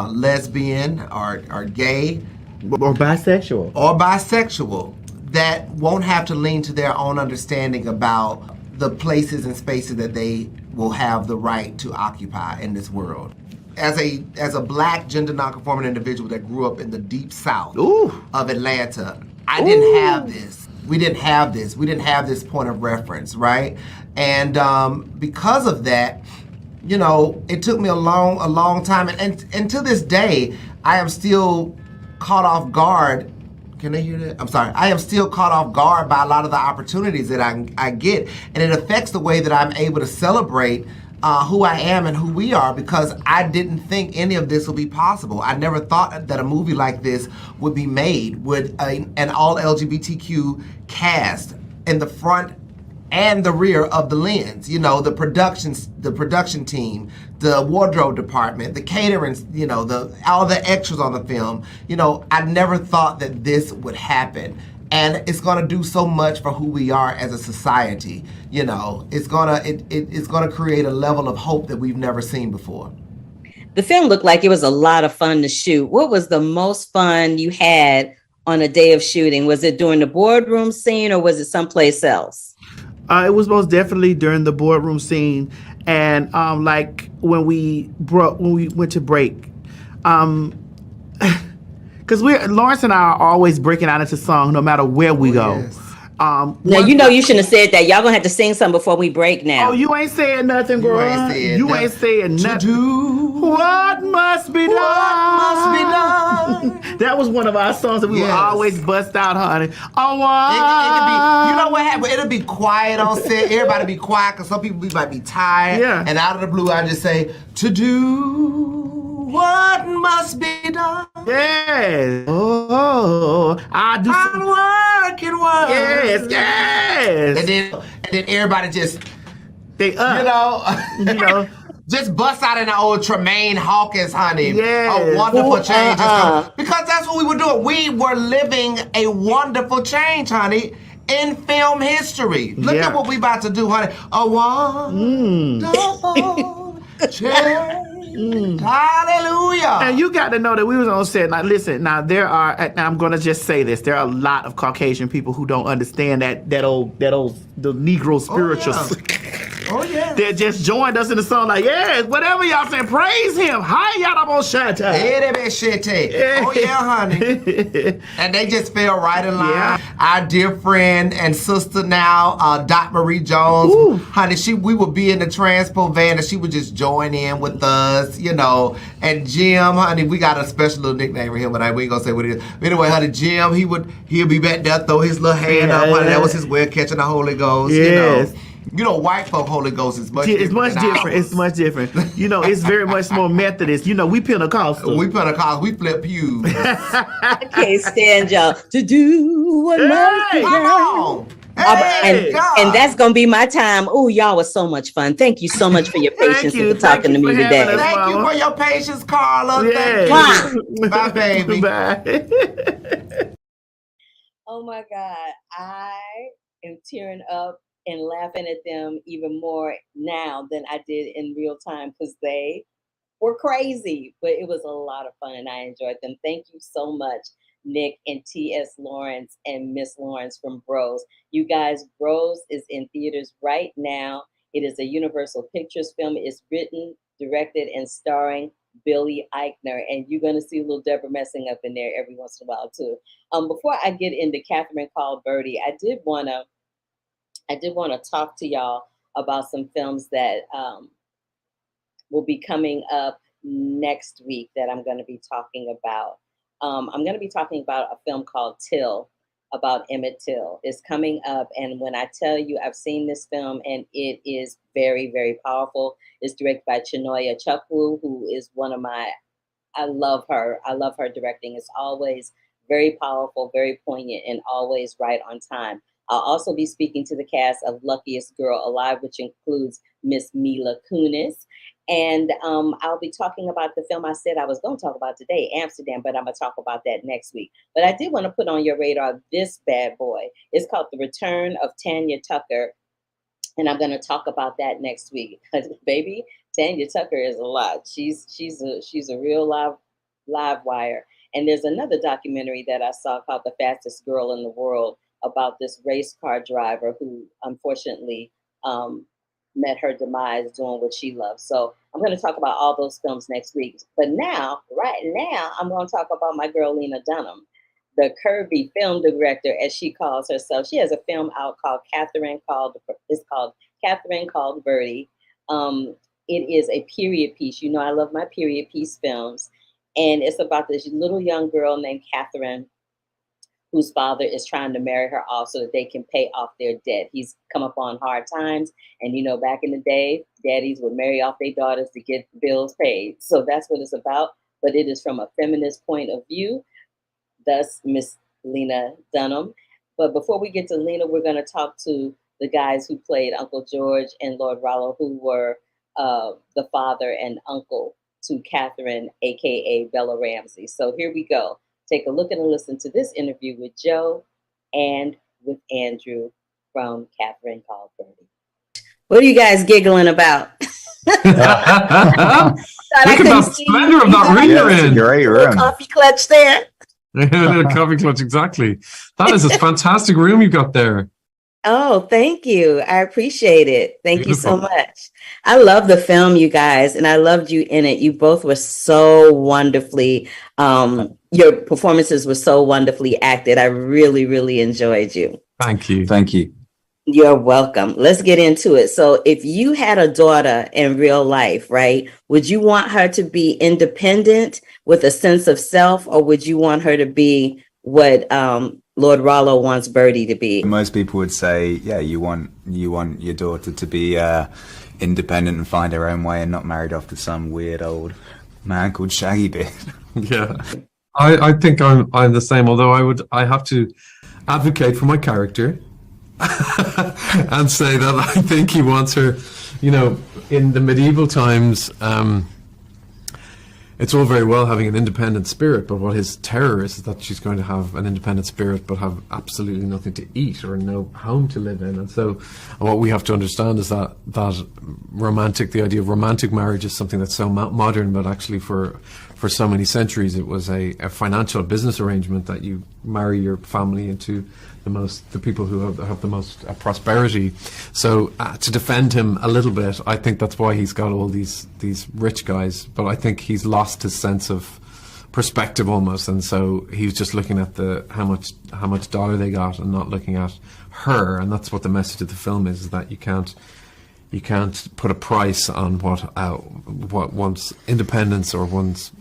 lesbian or gay. Or bisexual. Or bisexual that won't have to lean to their own understanding about the places and spaces that they will have the right to occupy in this world. As a black gender nonconforming individual that grew up in the deep south of Atlanta, I didn't have this. We didn't have this. We didn't have this point of reference, right? And because of that, you know, it took me a long time, and to this day, I am still caught off guard. Can they hear that? I'm sorry. I am still caught off guard by a lot of the opportunities that I get, and it affects the way that I'm able to celebrate who I am and who we are, because I didn't think any of this would be possible. I never thought that a movie like this would be made with an all LGBTQ cast in the front and the rear of the lens. You know, the production team, the wardrobe department, the catering, you know, all the extras on the film. You know, I never thought that this would happen. And it's gonna do so much for who we are as a society. You know, it's gonna create a level of hope that we've never seen before. The film looked like it was a lot of fun to shoot. What was the most fun you had on a day of shooting? Was it during the boardroom scene or was it someplace else? It was most definitely during the boardroom scene, and like when we went to break, because Lawrence and I are always breaking out into song no matter where we go. Yes. Now, you know you shouldn't have said that. Y'all gonna have to sing something before we break now. Oh, you ain't saying nothing, girl. You ain't saying nothing. To do what must be done. What must be done. That was one of our songs that we would always bust out, honey. Oh, you know what happened? It'll be quiet on set. Everybody be quiet because some people might be tired. Yeah. And out of the blue, I just say, to do what must be done. Yes. Oh, I do. Work. Yes. And then everybody just, they up. You know. Just bust out in the old Tremaine Hawkins, honey. Yes. A wonderful change. Because that's what we were doing. We were living a wonderful change, honey, in film history. Look at what we about to do, honey. A wonderful change. Hallelujah. And you got to know that we was on set. Now, listen, now I'm going to just say this. There are a lot of Caucasian people who don't understand that old the Negro spirituals. Oh, yeah. That just joined us in the song, like, yes, whatever y'all saying, praise him. Hi, y'all on Shanta. Oh, yeah, honey. And they just fell right in line. Yeah. Our dear friend and sister now, Dot Marie Jones. Ooh. Honey, we would be in the transpo van and she would just join in with us, you know. And Jim, honey, we got a special little nickname for him, but we ain't gonna say what it is. Anyway, honey, Jim, he'll be back there, throw his little hand up, honey. That was his way of catching the Holy Ghost, yes. You know. You know, white folk Holy Ghost is much different. It's much different. You know, it's very much more Methodist. You know, we Pentecostal. We flip pews. I can't stand y'all to do what must be done. And that's gonna be my time. Oh, y'all was so much fun. Thank you so much for your patience and for talking to me today. Thank you for your patience, Carla. Yes. Thank you. Bye, baby. Bye. Oh my God, I am tearing up and laughing at them even more now than I did in real time because they were crazy, but it was a lot of fun and I enjoyed them. Thank you so much, Nick and T.S. Lawrence and Miss Lawrence from Bros. You guys, Bros is in theaters right now. It is a Universal Pictures film. It's written, directed, and starring Billy Eichner, and you're going to see a little Deborah messing up in there every once in a while too. Before I get into Catherine called Birdy, I did want to talk to y'all about some films that will be coming up next week that I'm going to be talking about. I'm going to be talking about a film called Till, about Emmett Till. It's coming up, and when I tell you I've seen this film and it is very, very powerful. It's directed by Chinoya Chukwu, who is I love her. I love her directing. It's always very powerful, very poignant, and always right on time. I'll also be speaking to the cast of Luckiest Girl Alive, which includes Miss Mila Kunis. And I'll be talking about the film I said I was going to talk about today, Amsterdam, but I'm going to talk about that next week. But I did want to put on your radar this bad boy. It's called The Return of Tanya Tucker. And I'm going to talk about that next week. Baby, Tanya Tucker is a lot. She's a real live wire. And there's another documentary that I saw called The Fastest Girl in the World about this race car driver who unfortunately met her demise doing what she loves. So I'm going to talk about all those films next week. But right now, I'm going to talk about my girl, Lena Dunham, the curvy film director, as she calls herself. She has a film out called it's called Catherine called Birdy. It is a period piece. You know, I love my period piece films. And it's about this little young girl named Catherine, whose father is trying to marry her off so that they can pay off their debt. He's come upon hard times. And, you know, back in the day, daddies would marry off their daughters to get bills paid. So that's what it's about. But it is from a feminist point of view, thus Miss Lena Dunham. But before we get to Lena, we're going to talk to the guys who played Uncle George and Lord Rollo, who were the father and uncle to Catherine, a.k.a. Bella Ramsey. So here we go. Take a look and listen to this interview with Joe and with Andrew from Catherine Called Birdy. What are you guys giggling about? Look at that splendor of that room you're in. Great room. Coffee clutch there. A little coffee clutch, exactly. That is a fantastic room you got there. Oh, thank you. I appreciate it. Thank you so Beautiful. much. I love the film, you guys, and I loved you in it. You both were so wonderfully, your performances were so wonderfully acted. I really, really enjoyed you. Thank you. Thank you. You're welcome. Let's get into it. So if you had a daughter in real life, right, would you want her to be independent with a sense of self, or would you want her to be what Lord Rollo wants Birdy to be? Most people would say, yeah, you want your daughter to be independent and find her own way and not married off to some weird old man called Shaggy Beard. Yeah. I think I'm the same, although I have to advocate for my character and say that I think he wants her, you know, in the medieval times, it's all very well having an independent spirit, but what his terror is that she's going to have an independent spirit but have absolutely nothing to eat or no home to live in. And so what we have to understand is that the idea of romantic marriage is something that's so modern, but actually for so many centuries it was a financial business arrangement that you marry your family into the people who have the most prosperity. So to defend him a little bit, I think that's why he's got all these rich guys, but I think he's lost his sense of perspective almost, and so he's just looking at how much dollar they got and not looking at her. And that's what the message of the film is that you can't put a price on what one's independence or one's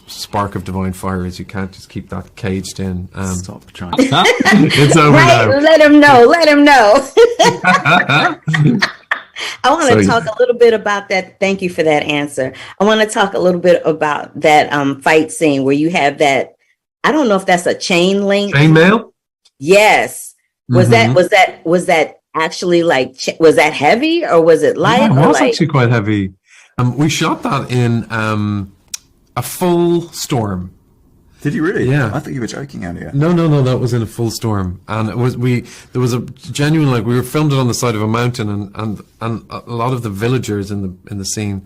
spark of divine fire is. You can't just keep that caged in. Stop trying. It's over right, now. Let him know. I want to talk a little bit about that. Thank you for that answer. I want to talk a little bit about that fight scene where you have that. I don't know if that's a chain link. Chainmail? Yes. Was that actually was that heavy or was it light? Yeah, it was actually quite heavy. We shot that in a full storm. Did you really? Yeah. I thought you were joking earlier. No, that was in a full storm, and there was a genuine, we were filmed it on the side of a mountain, and a lot of the villagers in the scene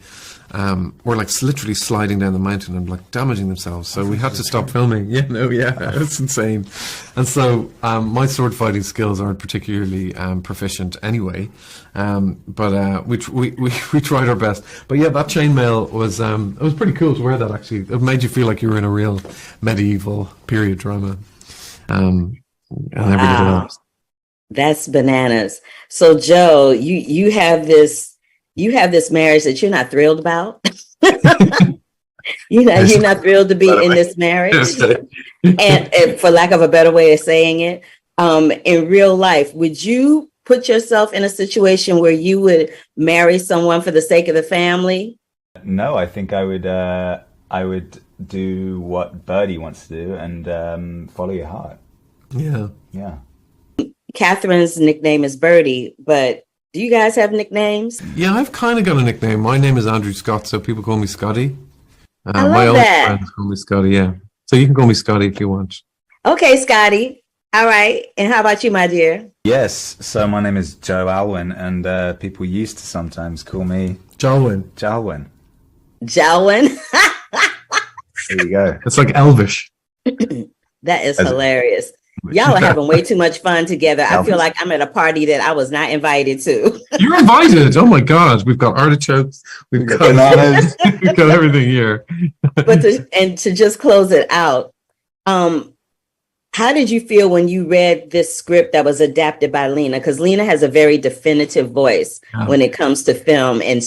were literally sliding down the mountain and damaging themselves. So we had to stop filming. It's insane. And so my sword fighting skills aren't particularly proficient anyway, but we tried our best. But yeah, that chainmail was it was pretty cool to wear that. Actually, it made you feel like you were in a real medieval period drama. And every little helps. That's bananas. So Joe, you have this marriage that you're not thrilled about. You're not thrilled to be in this marriage. and for lack of a better way of saying it, in real life, would you put yourself in a situation where you would marry someone for the sake of the family? No, I think I would do what Birdy wants to do and follow your heart. Yeah. Catherine's nickname is Birdy, but do you guys have nicknames? Yeah, I've kind of got a nickname. My name is Andrew Scott, so people call me Scotty. I love my old that. friends call me Scotty, yeah. So you can call me Scotty if you want. Okay, Scotty. All right. And how about you, my dear? Yes. So my name is Joe Alwyn, and people used to sometimes call me Jalwyn. Jalwyn. There you go. It's like Elvish. That is hilarious. Y'all are having way too much fun together. I feel like I'm at a party that I was not invited to. You're invited. Oh my God. We've got artichokes. We've got bananas. we've got everything here. But to just close it out, how did you feel when you read this script that was adapted by Lena? Because Lena has a very definitive voice when it comes to film, and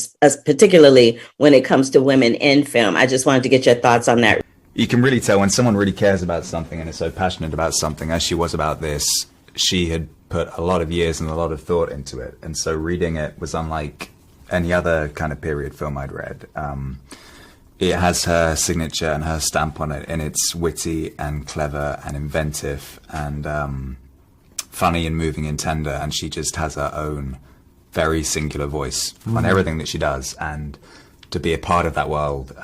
particularly when it comes to women in film. I just wanted to get your thoughts on that. You can really tell when someone really cares about something and is so passionate about something as she was about this. She had put a lot of years and a lot of thought into it, and so reading it was unlike any other kind of period film I'd read. It has her signature and her stamp on it, and it's witty and clever and inventive and funny and moving and tender, and she just has her own very singular voice on everything that she does, and to be a part of that world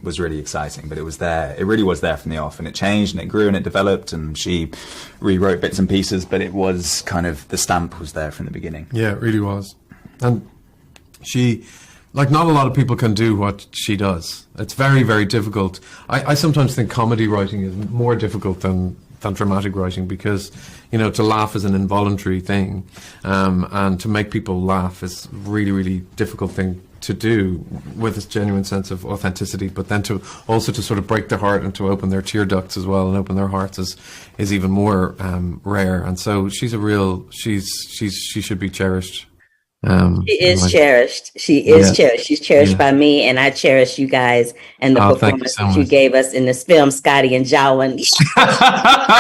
was really exciting. But it was there, it really was there from the off, and it changed and it grew and it developed, and she rewrote bits and pieces, but it was kind of, the stamp was there from the beginning. Yeah, it really was. And she, like, not a lot of people can do what she does. It's very, very difficult. I sometimes think comedy writing is more difficult than dramatic writing, because, you know, to laugh is an involuntary thing, and to make people laugh is really, really difficult thing to do with this genuine sense of authenticity, but then to also to sort of break their heart and to open their tear ducts as well and open their hearts is even more rare. And so she's a real, she should be cherished. She is cherished. She is cherished. She's cherished by me, and I cherish you guys and the performance that you gave us in this film, Scotty and Jawan.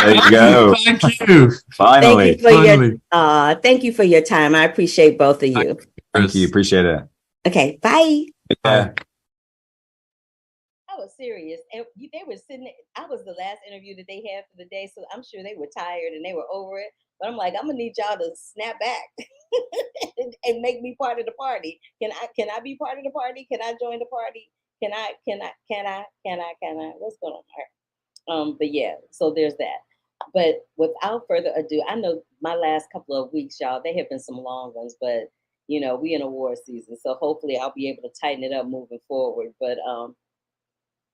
There you go. Thank you. Finally. Thank you for your time. I appreciate both of you. Thank you. Appreciate it. Okay, bye. Yeah. I was serious. And they were sitting, I was the last interview that they had for the day, so I'm sure they were tired and they were over it. But I'm like, I'm gonna need y'all to snap back and make me part of the party. Can I be part of the party? Can I join the party? Can I? What's going on here? But yeah, so there's that. But without further ado, I know my last couple of weeks, y'all, they have been some long ones, but you know, we in award season, so hopefully I'll be able to tighten it up moving forward. But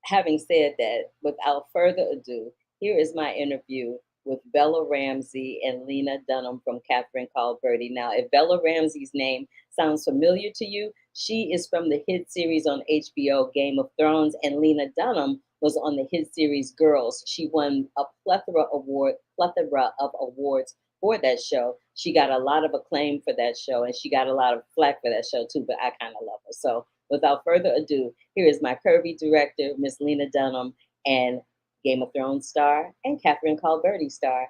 having said that, without further ado, here is my interview with Bella Ramsey and Lena Dunham from Catherine Called Birdy. Now, if Bella Ramsey's name sounds familiar to you, she is from the hit series on HBO, Game of Thrones, and Lena Dunham was on the hit series Girls. She won a plethora of awards for that show. She got a lot of acclaim for that show, and she got a lot of flack for that show too, but I kind of love her. So without further ado, here is my curvy director, Miss Lena Dunham, and Game of Thrones star and Catherine Called Birdy star,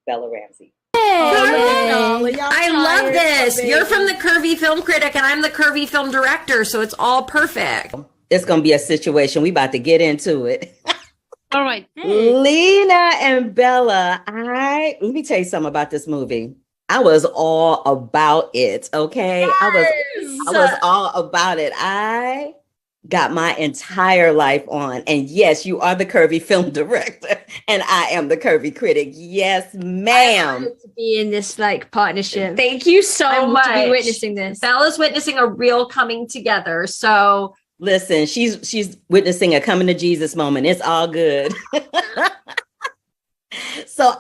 Bella Ramsey. I love this. You're from the curvy film critic and I'm the curvy film director, so it's all perfect. It's going to be a situation. We about to get into it. All right. Lena and Bella, let me tell you something about this movie. I was all about it, okay? Yes! I was all about it. I got my entire life on. And yes, you are the curvy film director and I am the curvy critic. Yes, ma'am. To be in this like partnership. Thank you so much. To be witnessing this. Bella's witnessing a real coming together. So listen, she's witnessing a coming to Jesus moment. It's all good. So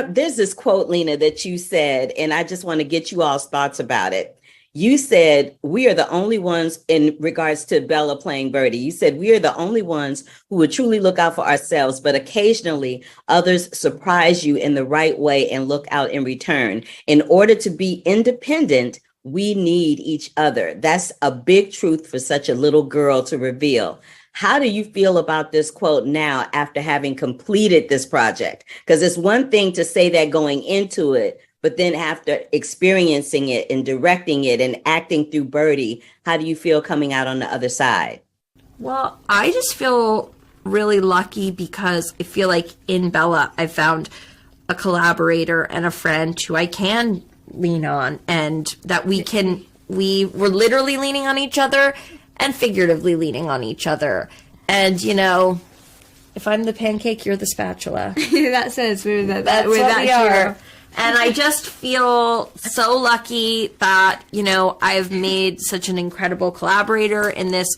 there's this quote, Lena, that you said, and I just want to get you all's thoughts about it. You said, we are the only ones, in regards to Bella playing Birdy, you said, we are the only ones who would truly look out for ourselves, but occasionally others surprise you in the right way and look out in return. In order to be independent, we need each other. That's a big truth for such a little girl to reveal. How do you feel about this quote now after having completed this project? Because it's one thing to say that going into it, but then after experiencing it and directing it and acting through Birdy, how do you feel coming out on the other side? Well, I just feel really lucky because I feel like in Bella, I found a collaborator and a friend who I can lean on, and that we were literally leaning on each other and figuratively leaning on each other. And, you know, if I'm the pancake, you're the spatula. That says that's what we are. And I just feel so lucky that, you know, I've made such an incredible collaborator in this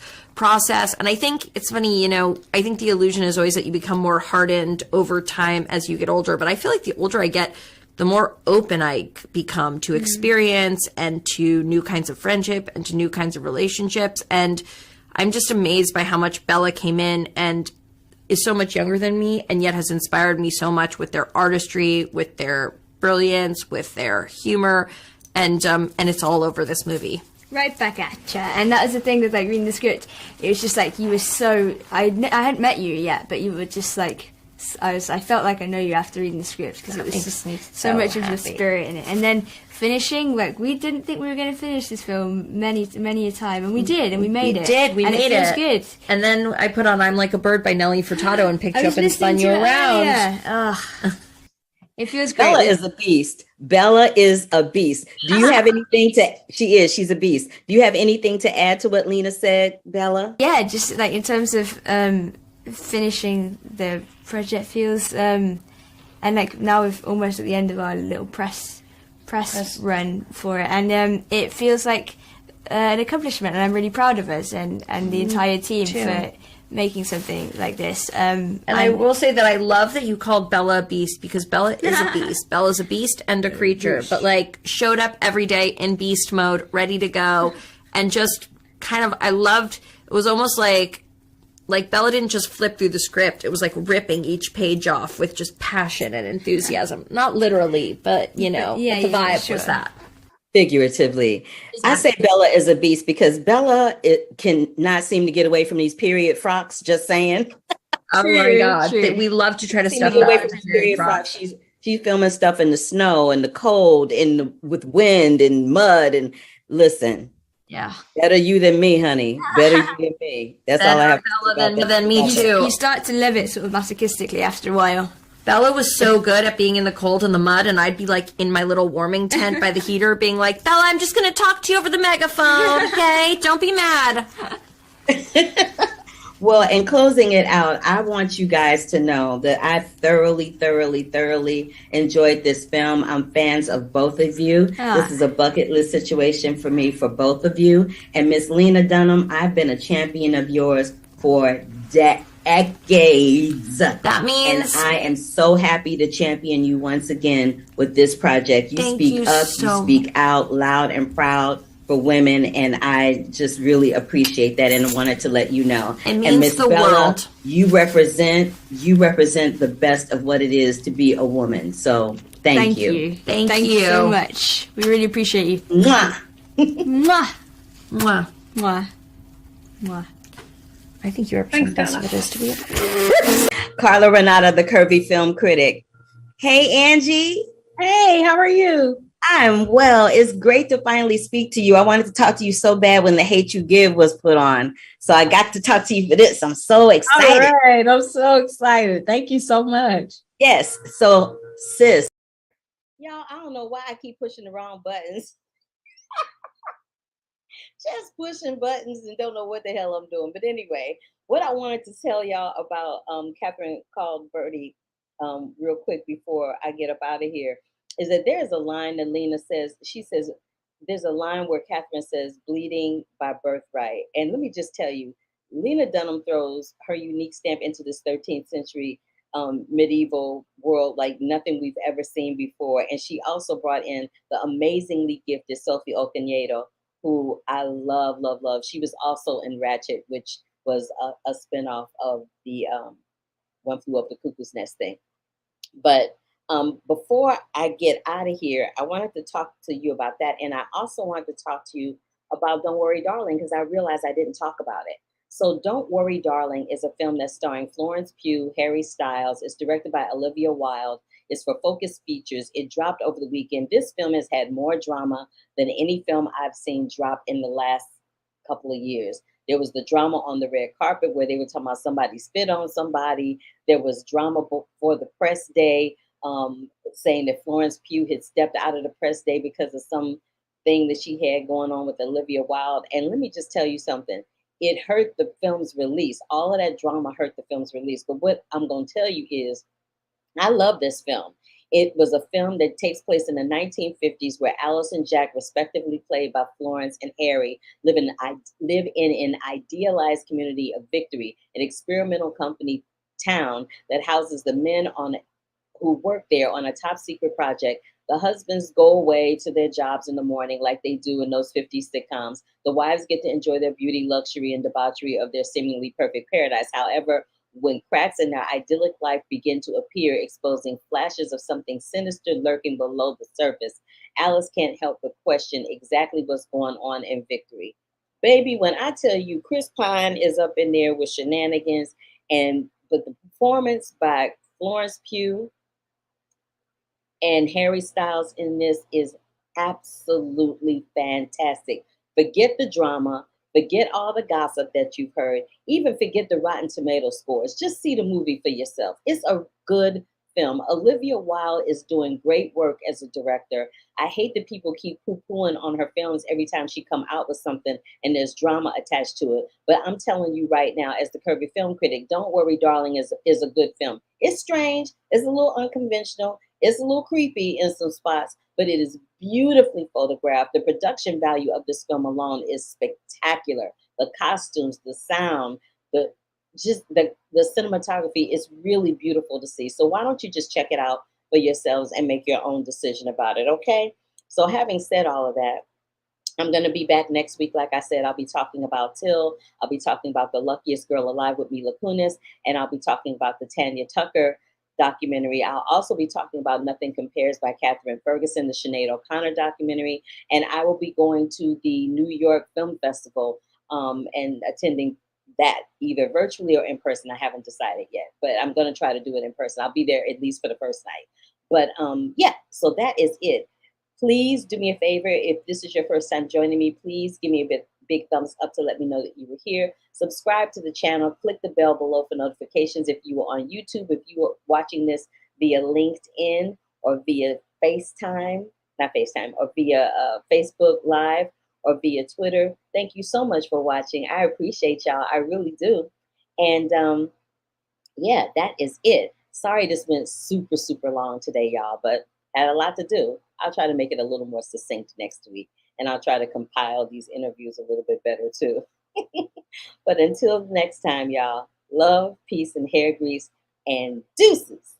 process. And I think it's funny, you know, I think the illusion is always that you become more hardened over time as you get older. But I feel like the older I get, the more open I become to experience and to new kinds of friendship and to new kinds of relationships. And I'm just amazed by how much Bella came in and is so much younger than me and yet has inspired me so much with their artistry, with their brilliance, with their humor. And it's all over this movie. Right back at you. And that was the thing with like reading the script. It was just like you were so I hadn't met you yet, but you were just like I felt like I know you after reading the script because it was just so much of the spirit in it. And then finishing, like we didn't think we were going to finish this film many a time, and we did, and we made it. We made it. It feels good. And then I put on "I'm Like a Bird" by Nelly Furtado and picked you up and spun you around. Yeah. It feels great. Bella is a beast. Bella is a beast. Do you have anything to? She's a beast. Do you have anything to add to what Lena said, Bella? Yeah, just like in terms of finishing the project feels, and like now we're almost at the end of our little press run for it, and it feels like an accomplishment, and I'm really proud of us and the entire team for making something like this. And I will say that I love that you called Bella a beast, because Bella is a beast. Bella's a beast and a creature, but like showed up every day in beast mode, ready to go, and just kind of, I loved, it was almost like Bella didn't just flip through the script. It was like ripping each page off with just passion and enthusiasm. Not literally, but you know, the vibe was that. Figuratively. I say Bella is a beast because Bella can not seem to get away from these period frocks, just saying. Oh my God. We love to try to stuff away from these period frocks. She's filming stuff in the snow and the cold and with wind and mud, and listen. Yeah. Better you than me, honey. Better you than me. That's all I have to say. Than me too. You start to live it sort of masochistically after a while. Bella was so good at being in the cold and the mud, and I'd be like in my little warming tent by the heater being like, Bella, I'm just going to talk to you over the megaphone, okay? Don't be mad. Well, in closing it out, I want you guys to know that I thoroughly enjoyed this film. I'm fans of both of you. This is a bucket list situation for me, for both of you. And Miss Lena Dunham, I've been a champion of yours for decades. That means, and I am so happy to champion you once again with this project. You speak up, you speak out loud and proud for women, and I just really appreciate that, and I wanted to let you know. It means and Miss the Bella, world. You represent the best of what it is to be a woman. So thank you. Thank you so much. We really appreciate you. Mwah. Mwah. Mwah. Mwah. Mwah. I think you represent the best of it is to be. Carla Renata, the Curvy Film Critic. Hey, Angie. Hey, how are you? I'm well. It's great to finally speak to you. I wanted to talk to you so bad when The Hate You Give was put on. So I got to talk to you for this. I'm so excited. All right. I'm so excited. Thank you so much. Yes. So, sis. Y'all, I don't know why I keep pushing the wrong buttons. Just pushing buttons and don't know what the hell I'm doing. But anyway, what I wanted to tell y'all about Catherine called Birdy real quick before I get up out of here is that there's a line that Lena says. She says, there's a line where Catherine says, bleeding by birthright. And let me just tell you, Lena Dunham throws her unique stamp into this 13th century medieval world like nothing we've ever seen before. And she also brought in the amazingly gifted Sophie Okonedo, who I love. She was also in Ratchet, which was a spinoff of the One Flew Up the Cuckoo's Nest thing. But before I get out of here, I wanted to talk to you about that. And I also wanted to talk to you about Don't Worry, Darling, because I realized I didn't talk about it. So Don't Worry, Darling is a film that's starring Florence Pugh, Harry Styles. It's directed by Olivia Wilde. It's for Focus Features. It dropped over the weekend. This film has had more drama than any film I've seen drop in the last couple of years. There was the drama on the red carpet where they were talking about somebody spit on somebody. There was drama before the press day, saying that Florence Pugh had stepped out of the press day because of some thing that she had going on with Olivia Wilde. And let me just tell you something. It hurt the film's release. All of that drama hurt the film's release. But what I'm going to tell you is, I love this film. It was a film that takes place in the 1950s where Alice and Jack, respectively played by Florence and Harry, live in an idealized community of Victory, an experimental company town that houses the men who work there on a top secret project. The husbands go away to their jobs in the morning like they do in those 50s sitcoms. The wives get to enjoy their beauty, luxury, and debauchery of their seemingly perfect paradise. However, when cracks in their idyllic life begin to appear, exposing flashes of something sinister lurking below the surface, Alice can't help but question exactly what's going on in Victory. Baby, when I tell you Chris Pine is up in there with shenanigans, but the performance by Florence Pugh and Harry Styles in this is absolutely fantastic. Forget the drama, forget all the gossip that you've heard, even forget the Rotten Tomato scores. Just see the movie for yourself. It's a good film. Olivia Wilde is doing great work as a director. I hate that people keep poo-pooing on her films every time she come out with something and there's drama attached to it. But I'm telling you right now, as the Kirby film critic, don't worry, darling, is a good film. It's strange. It's a little unconventional. It's a little creepy in some spots, but it is beautifully photographed. The production value of this film alone is spectacular. The costumes, the sound, the cinematography is really beautiful to see. So why don't you just check it out for yourselves and make your own decision about it, okay? So having said all of that, I'm going to be back next week. Like I said, I'll be talking about Till. I'll be talking about The Luckiest Girl Alive with Mila Kunis, and I'll be talking about the Tanya Tucker documentary. I'll also be talking about Nothing Compares by Katherine Ferguson, the Sinead O'Connor documentary, and I will be going to the New York Film Festival and attending that either virtually or in person. I haven't decided yet, but I'm going to try to do it in person. I'll be there at least for the first night. But yeah, so that is it. Please do me a favor. If this is your first time joining me, please give me a big thumbs up to let me know that you were here. Subscribe to the channel. Click the bell below for notifications if you were on YouTube. If you were watching this via LinkedIn or via FaceTime, not FaceTime, or via Facebook Live or via Twitter. Thank you so much for watching. I appreciate y'all. I really do. And yeah, that is it. Sorry this went super, super long today, y'all, but had a lot to do. I'll try to make it a little more succinct next week, and I'll try to compile these interviews a little bit better too. But until next time, y'all, love, peace, and hair grease, and deuces.